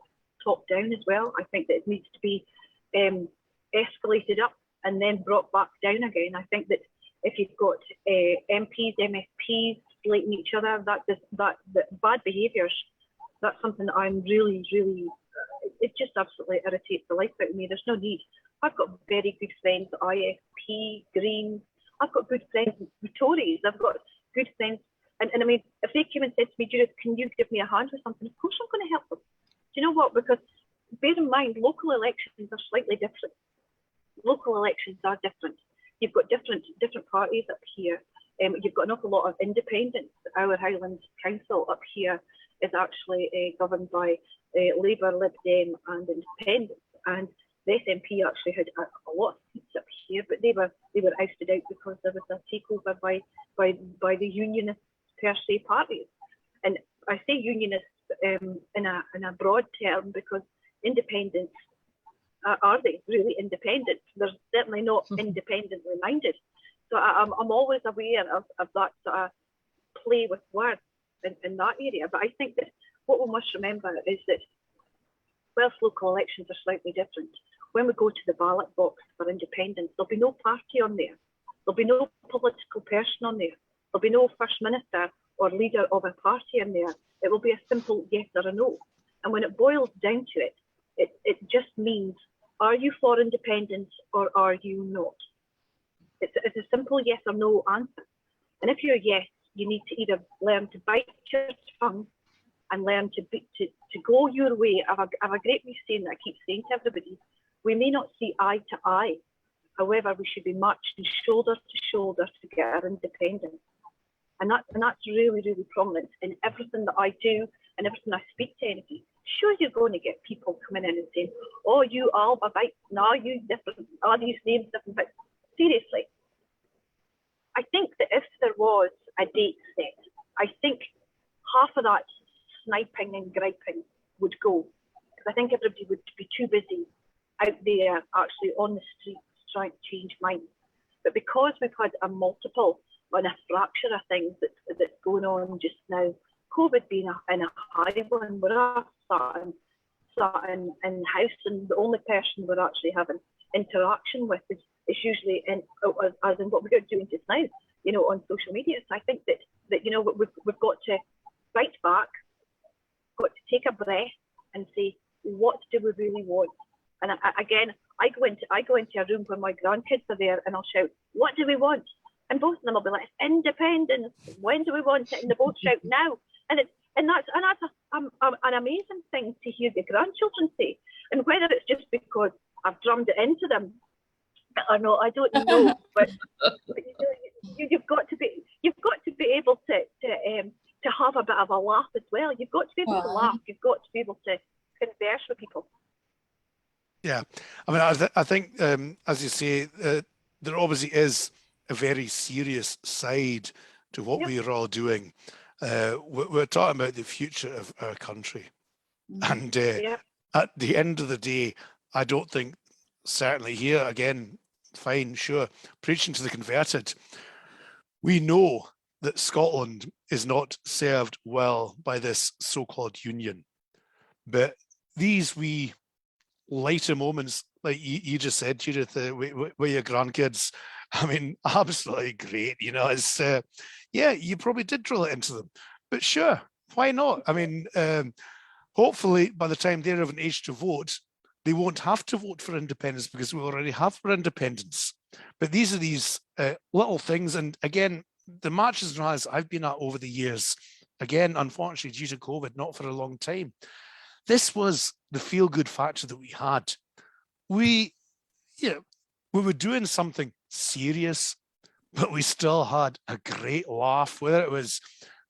down as well. I think that it needs to be escalated up and then brought back down again. I think that if you've got MPs, MSPs slating each other, that bad behaviours, that's something that I'm really, it just absolutely irritates the life out of me. There's no need. I've got very good friends, IFP, Green. I've got good friends with Tories. I've got good friends. And I mean, if they came and said to me, Judith, can you give me a hand with something? Of course I'm going to help them. Do you know what? Because bear in mind, local elections are slightly different. Local elections are different. You've got different parties up here. You've got an awful lot of independents. Our Highlands Council up here is actually governed by Labour, Lib Dem and Independents. And the SNP actually had a lot of seats up here, but they were ousted out because there was a takeover by the unionist per se parties. And I say unionists in a broad term because independents, are they really independent? They're certainly not independently minded. So I'm always aware of that sort of play with words in that area. But I think that what we must remember is that whilst local elections are slightly different, when we go to the ballot box for independence, there'll be no party on there. There'll be no political person on there. There'll be no First Minister or leader of a party in there. It will be a simple yes or a no. And when it boils down to it, it just means, are you for independence or are you not? It's a simple yes or no answer. And if you're yes, you need to either learn to bite your tongue and learn to go your way. I have a great wee saying that I keep saying to everybody: we may not see eye to eye, however, we should be marching shoulder to shoulder to get our independence. And that's really, really prominent in everything that I do and everything I speak to anybody. Sure, you're going to get people coming in and saying, oh, you Alba bites, no, you different, are these names different? But seriously, I think that if there was a date set, I think half of that sniping and griping would go. Because I think everybody would be too busy out there actually on the streets trying to change minds. But because we've had a multiple and a fracture of things that's going on just now, COVID being in a high one, we're all sat in house, and the only person we're actually having interaction with is usually as in what we're doing just now, on social media. So I think that we've got to right back, got to take a breath and say, what do we really want? And I go into a room where my grandkids are there, and I'll shout, what do we want? And both of them will be like, independence. When do we want it? And they both shout now. And that's an amazing thing to hear the grandchildren say. And whether it's just because I've drummed it into them or not, I don't know. But you've got to be able to have a bit of a laugh as well. You've got to be able to laugh. You've got to be able to converse with people. Yeah, I mean, I think, as you say, there obviously is a very serious side to what we are all doing. We're talking about the future of our country. And at the end of the day, I don't think, certainly here, again, fine, sure, preaching to the converted, we know that Scotland is not served well by this so-called union. But these wee lighter moments, like you just said, Judith, with your grandkids, I mean, absolutely great. You know, it's, yeah, you probably did drill it into them, but sure, why not? I mean, hopefully by the time they're of an age to vote, they won't have to vote for independence because we already have for independence. But these are these little things. And again, the marches and rallies I've been at over the years, again, unfortunately, due to COVID, not for a long time, this was the feel-good factor that we had. We were doing something serious, but we still had a great laugh, whether it was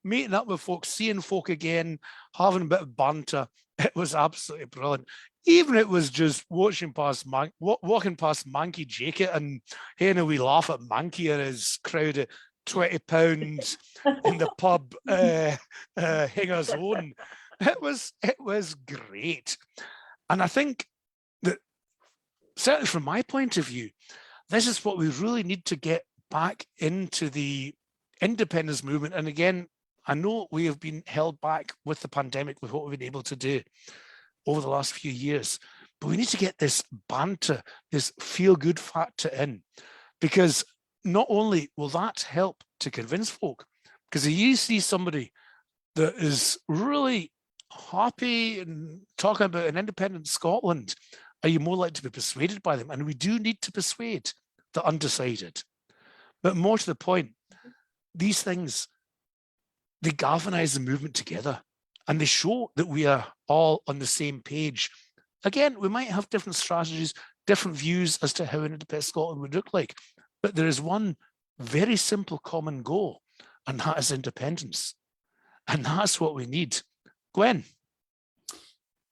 meeting up with folks, seeing folk again, having a bit of banter. It was absolutely brilliant. Even it was just walking past Manky Jacket and hearing a wee laugh at Manky and his crowd of 20 pounds in the pub, hangers on. It was great. And I think that, certainly from my point of view, this is what we really need to get back into the independence movement. And again, I know we have been held back with the pandemic with what we've been able to do over the last few years, but we need to get this banter, this feel-good factor in, because not only will that help to convince folk, because if you see somebody that is really happy and talking about an independent Scotland, are you more likely to be persuaded by them? And we do need to persuade the undecided. But more to the point, these things, they galvanize the movement together and they show that we are all on the same page. Again, we might have different strategies, different views as to how an independent Scotland would look like, but there is one very simple common goal, and that is independence. And that's what we need. Gwen?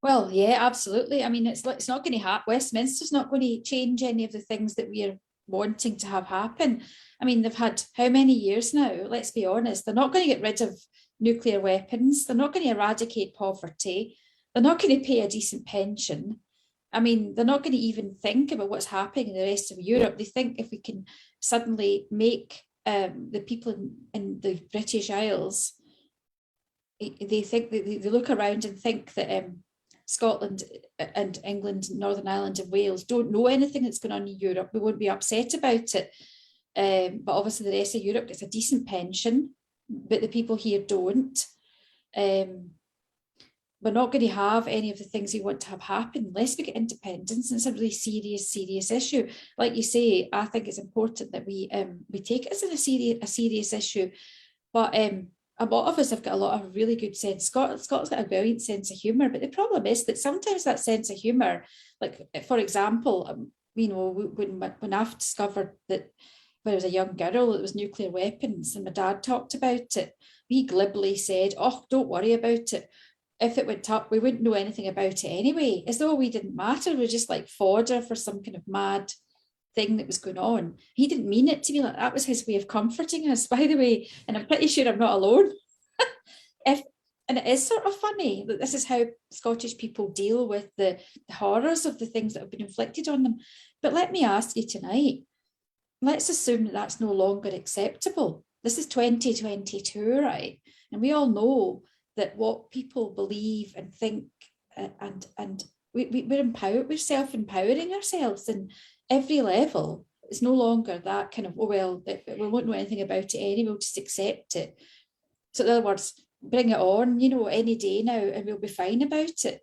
Well, yeah, absolutely. I mean, it's not going to happen. Westminster's not going to change any of the things that we are wanting to have happen. I mean, they've had how many years now? Let's be honest. They're not going to get rid of nuclear weapons. They're not going to eradicate poverty. They're not going to pay a decent pension. I mean, they're not going to even think about what's happening in the rest of Europe. They think if we can suddenly make the people in the British Isles, they think that they look around and think that Scotland and England, Northern Ireland and Wales don't know anything that's going on in Europe. We won't be upset about it. But obviously the rest of Europe gets a decent pension, but the people here don't. We're not going to have any of the things we want to have happen unless we get independence. And it's a really serious issue. Like you say, I think it's important that we take it as a serious issue. But a lot of us have got a lot of really good sense. Scott's got a brilliant sense of humour, but the problem is that sometimes that sense of humour, like for example, you know, when I've discovered that when I was a young girl, it was nuclear weapons, and my dad talked about it, he glibly said, "Oh, don't worry about it. If it went up, we wouldn't know anything about it anyway," as though we didn't matter. We're just like fodder for some kind of mad thing that was going on. He didn't mean it to be like that. Was his way of comforting us, by the way, and I'm pretty sure I'm not alone. And it is sort of funny that this is how Scottish people deal with the horrors of the things that have been inflicted on them. But let me ask you tonight, let's assume that that's no longer acceptable. This is 2022, right? And we all know that what people believe and think, and we're empowered, we're self-empowering ourselves in every level. It's no longer that kind of, oh, well, we won't know anything about it anyway, we'll just accept it. So in other words, bring it on, you know, any day now, and we'll be fine about it.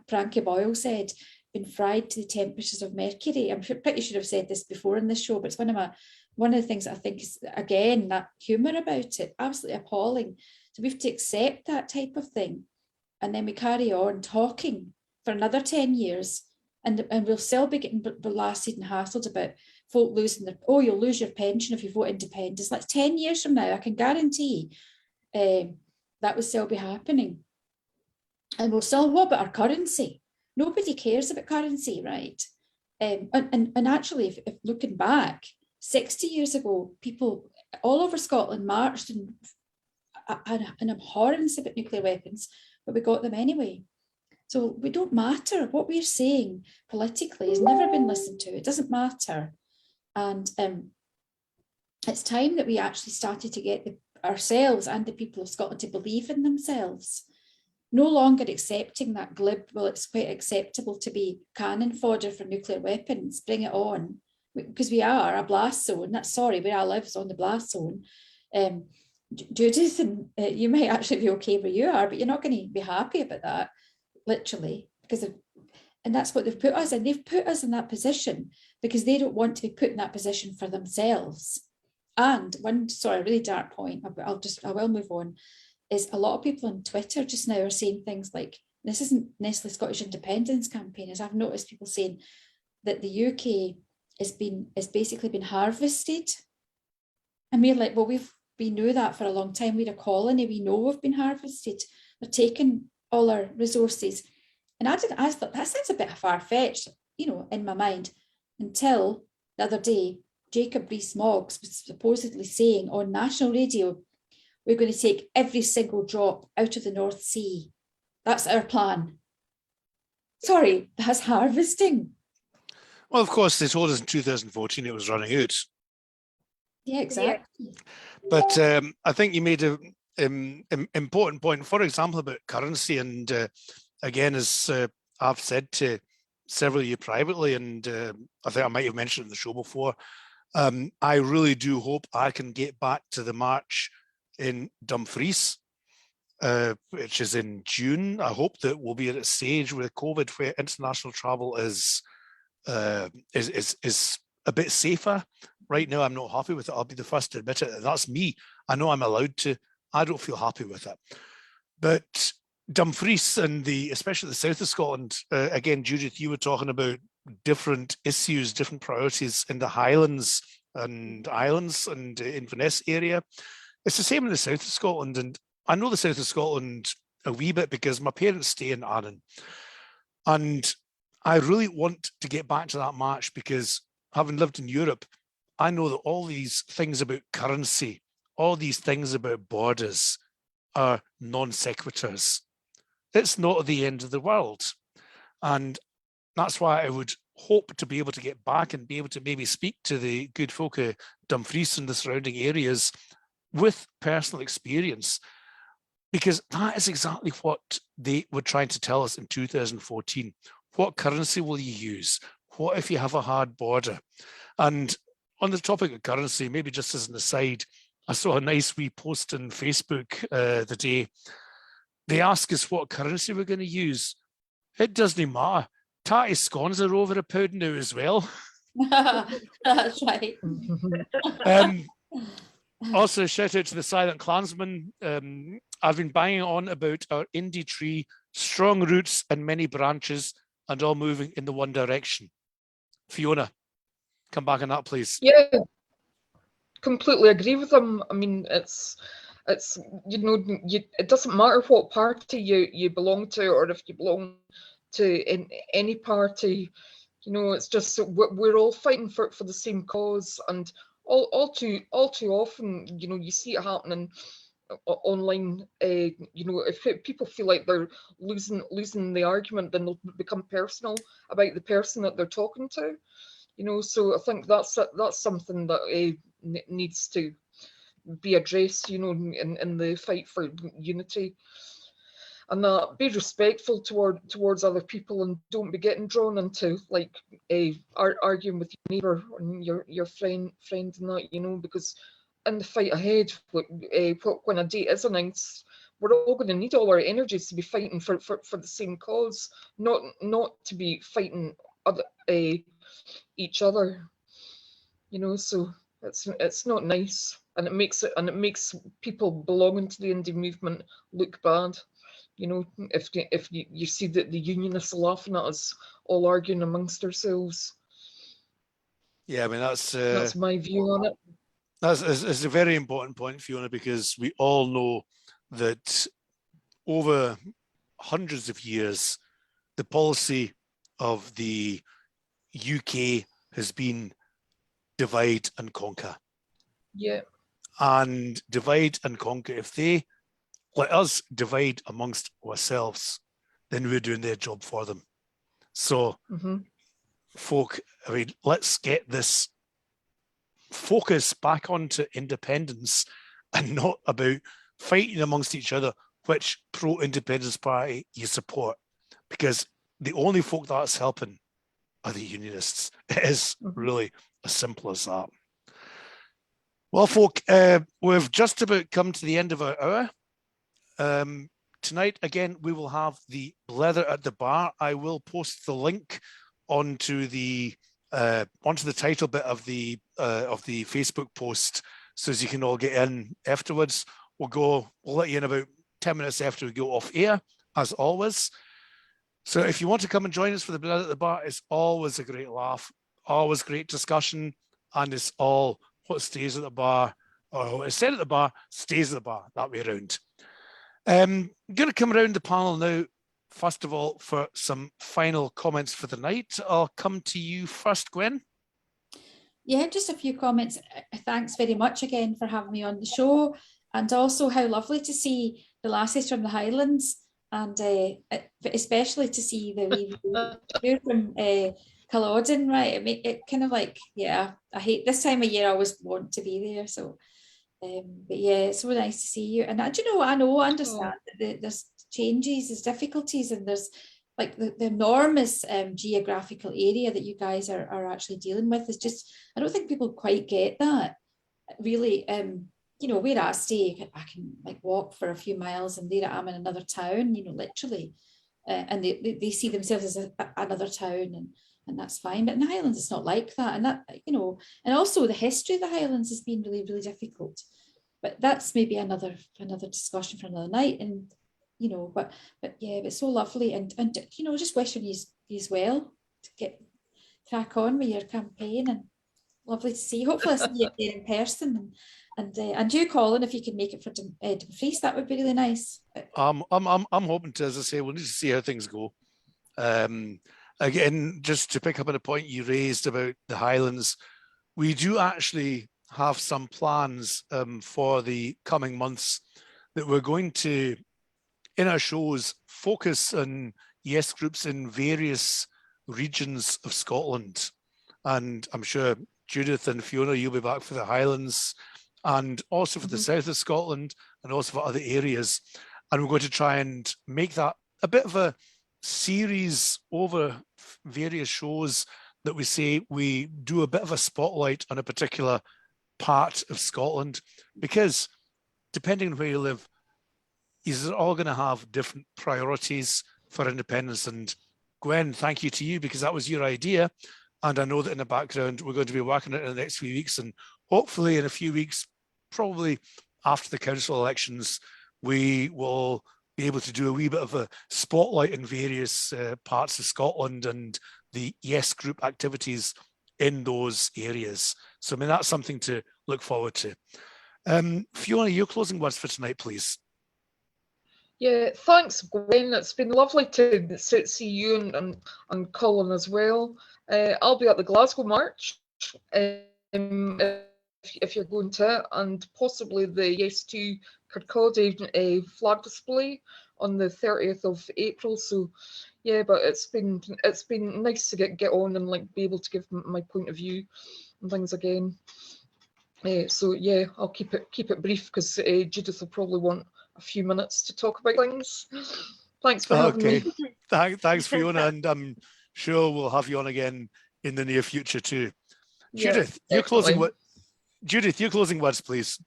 Frankie Boyle said, been fried to the temperatures of mercury. I'm pretty sure I've said this before in this show, but it's one of the things that I think is, again, that humour about it, absolutely appalling. So we have to accept that type of thing, and then we carry on talking for another 10 years, and we'll still be getting blasted and hassled about folk losing their, oh, you'll lose your pension if you vote independence. Like 10 years from now, I can guarantee that will still be happening. And we'll still, what about our currency? Nobody cares about currency, right? And actually, if looking back, 60 years ago, people all over Scotland marched in an abhorrence about nuclear weapons, but we got them anyway. So we don't matter. What we're saying politically has never been listened to. It doesn't matter. And it's time that we actually started to get ourselves and the people of Scotland to believe in themselves. No longer accepting that glib, well, it's quite acceptable to be cannon fodder for nuclear weapons, bring it on. Because we are a blast zone. That's, sorry, where I live is on the blast zone. Judith, and you might actually be okay where you are, but you're not going to be happy about that, literally, because and that's what they've put us in. They've put us in that position because they don't want to be put in that position for themselves. And one, sorry, really dark point, I will move on, is a lot of people on Twitter just now are saying things like, this isn't necessarily Scottish independence campaign, as I've noticed people saying that the UK has basically been harvested. And we're like, well, we knew that for a long time. We're a colony, we know we've been harvested. They're taking all our resources. And I thought that sounds a bit far-fetched, you know, in my mind, until the other day, Jacob Rees-Mogg was supposedly saying on national radio, we're going to take every single drop out of the North Sea. That's our plan. Sorry, that's harvesting. Well, of course, they told us in 2014 it was running out. Yeah, exactly. But I think you made an important point, for example, about currency. And again, as I've said to several of you privately, and I think I might have mentioned it in the show before, I really do hope I can get back to the march in Dumfries, which is in June. I hope that we'll be at a stage with COVID where international travel is a bit safer. Right now, I'm not happy with it. I'll be the first to admit it. And that's me. I know I'm allowed to. I don't feel happy with it. But Dumfries and especially the south of Scotland, again, Judith, you were talking about different issues, different priorities in the Highlands and Islands and Inverness area. It's the same in the south of Scotland. And I know the south of Scotland a wee bit because my parents stay in Arran. And I really want to get back to that march because having lived in Europe, I know that all these things about currency, all these things about borders are non sequiturs. It's not the end of the world. And that's why I would hope to be able to get back and be able to maybe speak to the good folk of Dumfries and the surrounding areas with personal experience, because that is exactly what they were trying to tell us in 2014. What currency will you use? What if you have a hard border? And on the topic of currency, maybe just as an aside, I saw a nice wee post on Facebook the day. They ask us what currency we're going to use. It doesn't matter. Tatty scones are over £1 now as well. That's right. Also, shout out to the Silent Clansman. I've been banging on about our indie tree, strong roots and many branches, and all moving in the one direction. Fiona, come back on that, please. Yeah, completely agree with them. I mean, it's you know, it doesn't matter what party you belong to, or if you belong to any party. You know, it's just we're all fighting for the same cause, and all too often, you know, you see it happening online. You know, if people feel like they're losing the argument, then they'll become personal about the person that they're talking to. You know, so I think that's something that needs to be addressed. You know, in the fight for unity, and that be respectful towards other people, and don't be getting drawn into arguing with your neighbour and your friend and that. You know, because in the fight ahead, when a date is announced, we're all going to need all our energies to be fighting for the same cause, not to be fighting each other. You know, so it's not nice, and it makes people belonging to the indie movement look bad. You know, if you see that the unionists laughing at us all arguing amongst ourselves. Yeah, I mean, that's my view on it. That's a very important point, Fiona, because we all know that over hundreds of years, the policy of the UK has been divide and conquer. Yeah. And divide and conquer. If they let us divide amongst ourselves, then we're doing their job for them. So, folk, I mean, let's get this focus back onto independence and not about fighting amongst each other, which pro-independence party you support, because the only folk that's helping are the unionists. It is really as simple as that. Well, folk, we've just about come to the end of our hour. Tonight, again, we will have the Blether at the Bar. I will post the link onto the title bit of the Facebook post, so as you can all get in afterwards. We'll let you in about 10 minutes after we go off air, as always. So if you want to come and join us for the Blether at the Bar, it's always a great laugh, always great discussion, and it's all what stays at the bar, or what is said at the bar, stays at the bar, that way around. I'm going to come around the panel now, first of all, for some final comments for the night. I'll come to you first, Gwen. Yeah, just a few comments. Thanks very much again for having me on the show, and also how lovely to see the lassies from the Highlands, and especially to see the wee from Culloden, right? It kind of like, yeah, I hate this time of year. I always want to be there. So, but yeah, it's so nice to see you. And do you know what? I understand that there's changes, there's difficulties, and there's like the enormous geographical area that you guys are actually dealing with. Is just, I don't think people quite get that. Really, you know, where I stay, I can like walk for a few miles, and there I am in another town. You know, literally, and they see themselves as another town, and that's fine. But in the Highlands, it's not like that. And that, you know, and also the history of the Highlands has been really, really difficult. But that's maybe another discussion for another night. And, you know, but yeah, but it's so lovely. And you know, just wishing you as well to crack on with your campaign, and lovely to see. Hopefully I'll see you there in person. And you, Colin, if you can make it for Dumfries, that would be really nice. I'm hoping to, as I say, we'll need to see how things go. Again, just to pick up on a point you raised about the Highlands, we do actually have some plans for the coming months that we're going to, in our shows, focus on yes groups in various regions of Scotland. And I'm sure Judith and Fiona, you'll be back for the Highlands, and also for the south of Scotland, and also for other areas. And we're going to try and make that a bit of a series over various shows that we say we do a bit of a spotlight on a particular part of Scotland, because depending on where you live, you're all going to have different priorities for independence. And Gwen, thank you to you, because that was your idea. And I know that in the background, we're going to be working on it in the next few weeks. And hopefully in a few weeks, probably after the council elections, we will be able to do a wee bit of a spotlight in various parts of Scotland and the Yes Group activities in those areas. So, I mean, that's something to look forward to. Fiona, your closing words for tonight, please. Yeah, thanks, Gwen. It's been lovely to see you and Colin as well. I'll be at the Glasgow March if you're going to, and possibly the Yes to Kirkcaldy flag display on the 30th of April. So yeah, but it's been nice to get on and like be able to give my point of view and things again. So yeah, I'll keep it brief, because Judith will probably want a few minutes to talk about things. Thanks for having me. Thanks, Fiona, and I'm sure we'll have you on again in the near future too. Judith, your closing Judith, your closing words, please.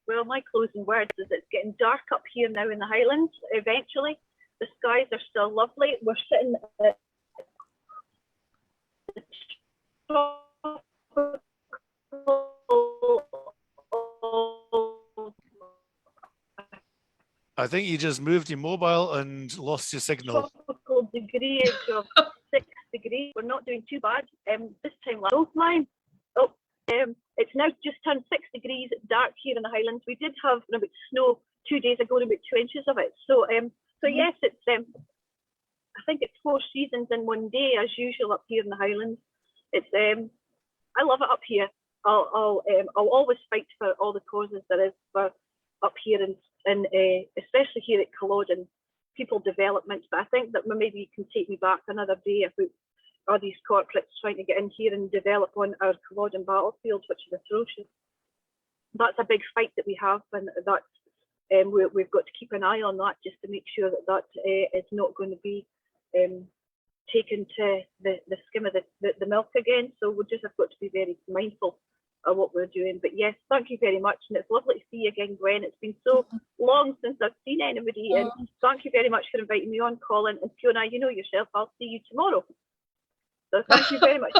Well, my closing words is it's getting dark up here now in the Highlands. Eventually, the skies are still lovely. We're sitting at I think you just moved your mobile and lost your signal. tropical degree of 6 degrees. We're not doing too bad. This time last mine. It's now just turned 6 degrees, dark here in the Highlands. We did have a bit of snow 2 days ago, about 2 inches of it. So yes, it's I think it's 4 seasons in one day as usual up here in the Highlands. It's I love it up here. I'll always fight for all the causes there is for up here and especially here at Culloden, people development. But I think that maybe you can take me back another day about are these corporates trying to get in here and develop on our Culloden battlefield, which is atrocious. That's a big fight that we have, and that's we've got to keep an eye on that just to make sure that is not going to be taken to the skim of the milk again. So we just have got to be very mindful of what we're doing. But yes, thank you very much, and it's lovely to see you again, Gwen. It's been so long since I've seen anybody, and thank you very much for inviting me on, Colin. And Fiona, you know yourself, I'll see you tomorrow. So thank you very much.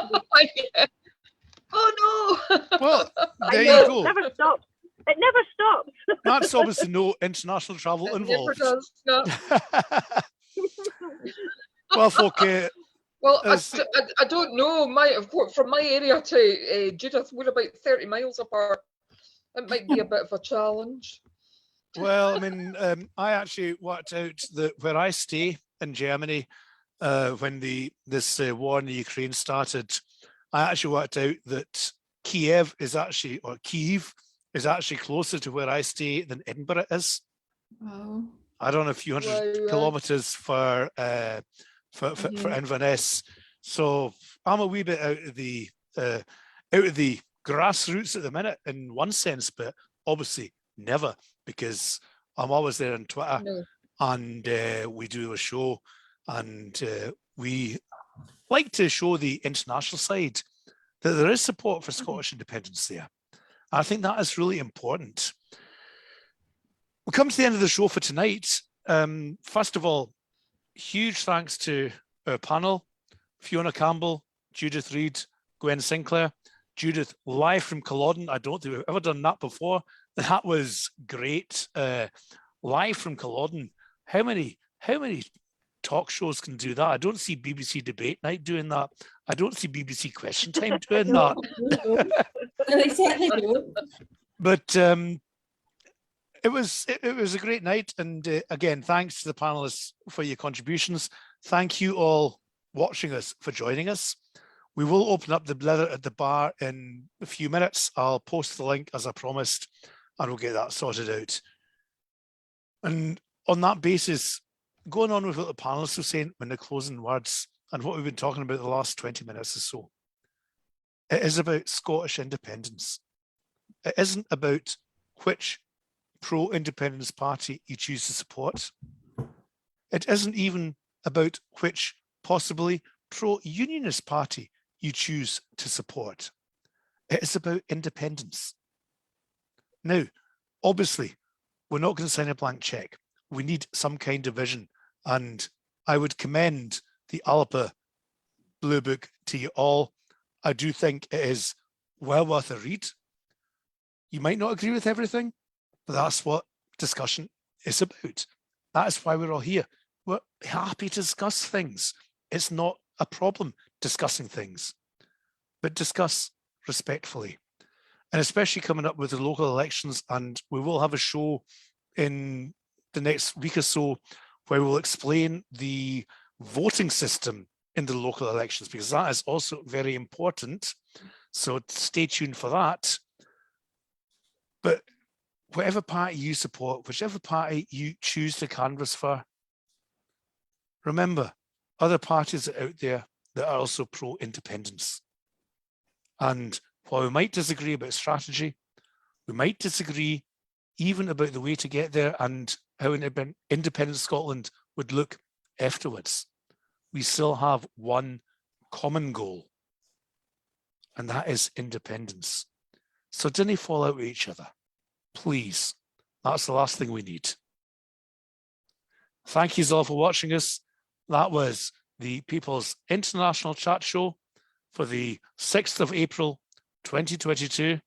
Oh no! Well, there you go. It never stops. It never stops. That's obviously no international travel It involved. never does. No. Well, folk, Well, I don't know. From my area to Judith, we're about 30 miles apart. It might be a bit of a challenge. well, I mean, I actually worked out that where I stay in Germany, when this war in the Ukraine started, I actually worked out that Kiev is actually closer to where I stay than Edinburgh is. Wow. I don't know, a few hundred kilometers for Inverness. So I'm a wee bit out of the grassroots at the minute in one sense, but obviously never, because I'm always there on Twitter. No. And we do a show, and we like to show the international side that there is support for Scottish independence there. I think that is really important. We come to the end of the show for tonight. First of all, huge thanks to our panel, Fiona Campbell, Judith Reid, Gwen Sinclair. Judith, live from Culloden. I don't think we've ever done that before. That was great. Live from Culloden. How many talk shows can do that? I don't see BBC Debate Night doing that. I don't see BBC Question Time doing that. They certainly do. But it was a great night, and again, thanks to the panelists for your contributions. Thank you all watching us for joining us. We will open up the leather at the bar in a few minutes. I'll post the link as I promised, and we'll get that sorted out. And on that basis, going on with what the panelists were saying when they're closing words and what we've been talking about the last 20 minutes or so, it is about Scottish independence. It isn't about which pro-independence party you choose to support. It isn't even about which possibly pro-unionist party you choose to support. It is about independence. Now, obviously, we're not going to sign a blank check. We need some kind of vision, and I would commend the Alba Blue Book to you all. I do think it is well worth a read. You might not agree with everything, but that's what discussion is about. That is why we're all here. We're happy to discuss things. It's not a problem discussing things, but discuss respectfully. And especially coming up with the local elections, and we will have a show in the next week or so where we'll explain the voting system in the local elections, because that is also very important. So stay tuned for that. But whatever party you support, whichever party you choose to canvass for, remember, other parties are out there that are also pro-independence. And while we might disagree about strategy, we might disagree even about the way to get there and how independent Scotland would look afterwards. We still have one common goal, and that is independence. So didn't fall out with each other. Please. That's the last thing we need. Thank you all for watching us. That was the People's International Chat Show for the 6th of April, 2022.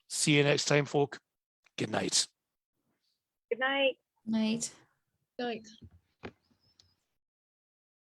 See you next time, folk. Good night. Good night. Night. Right.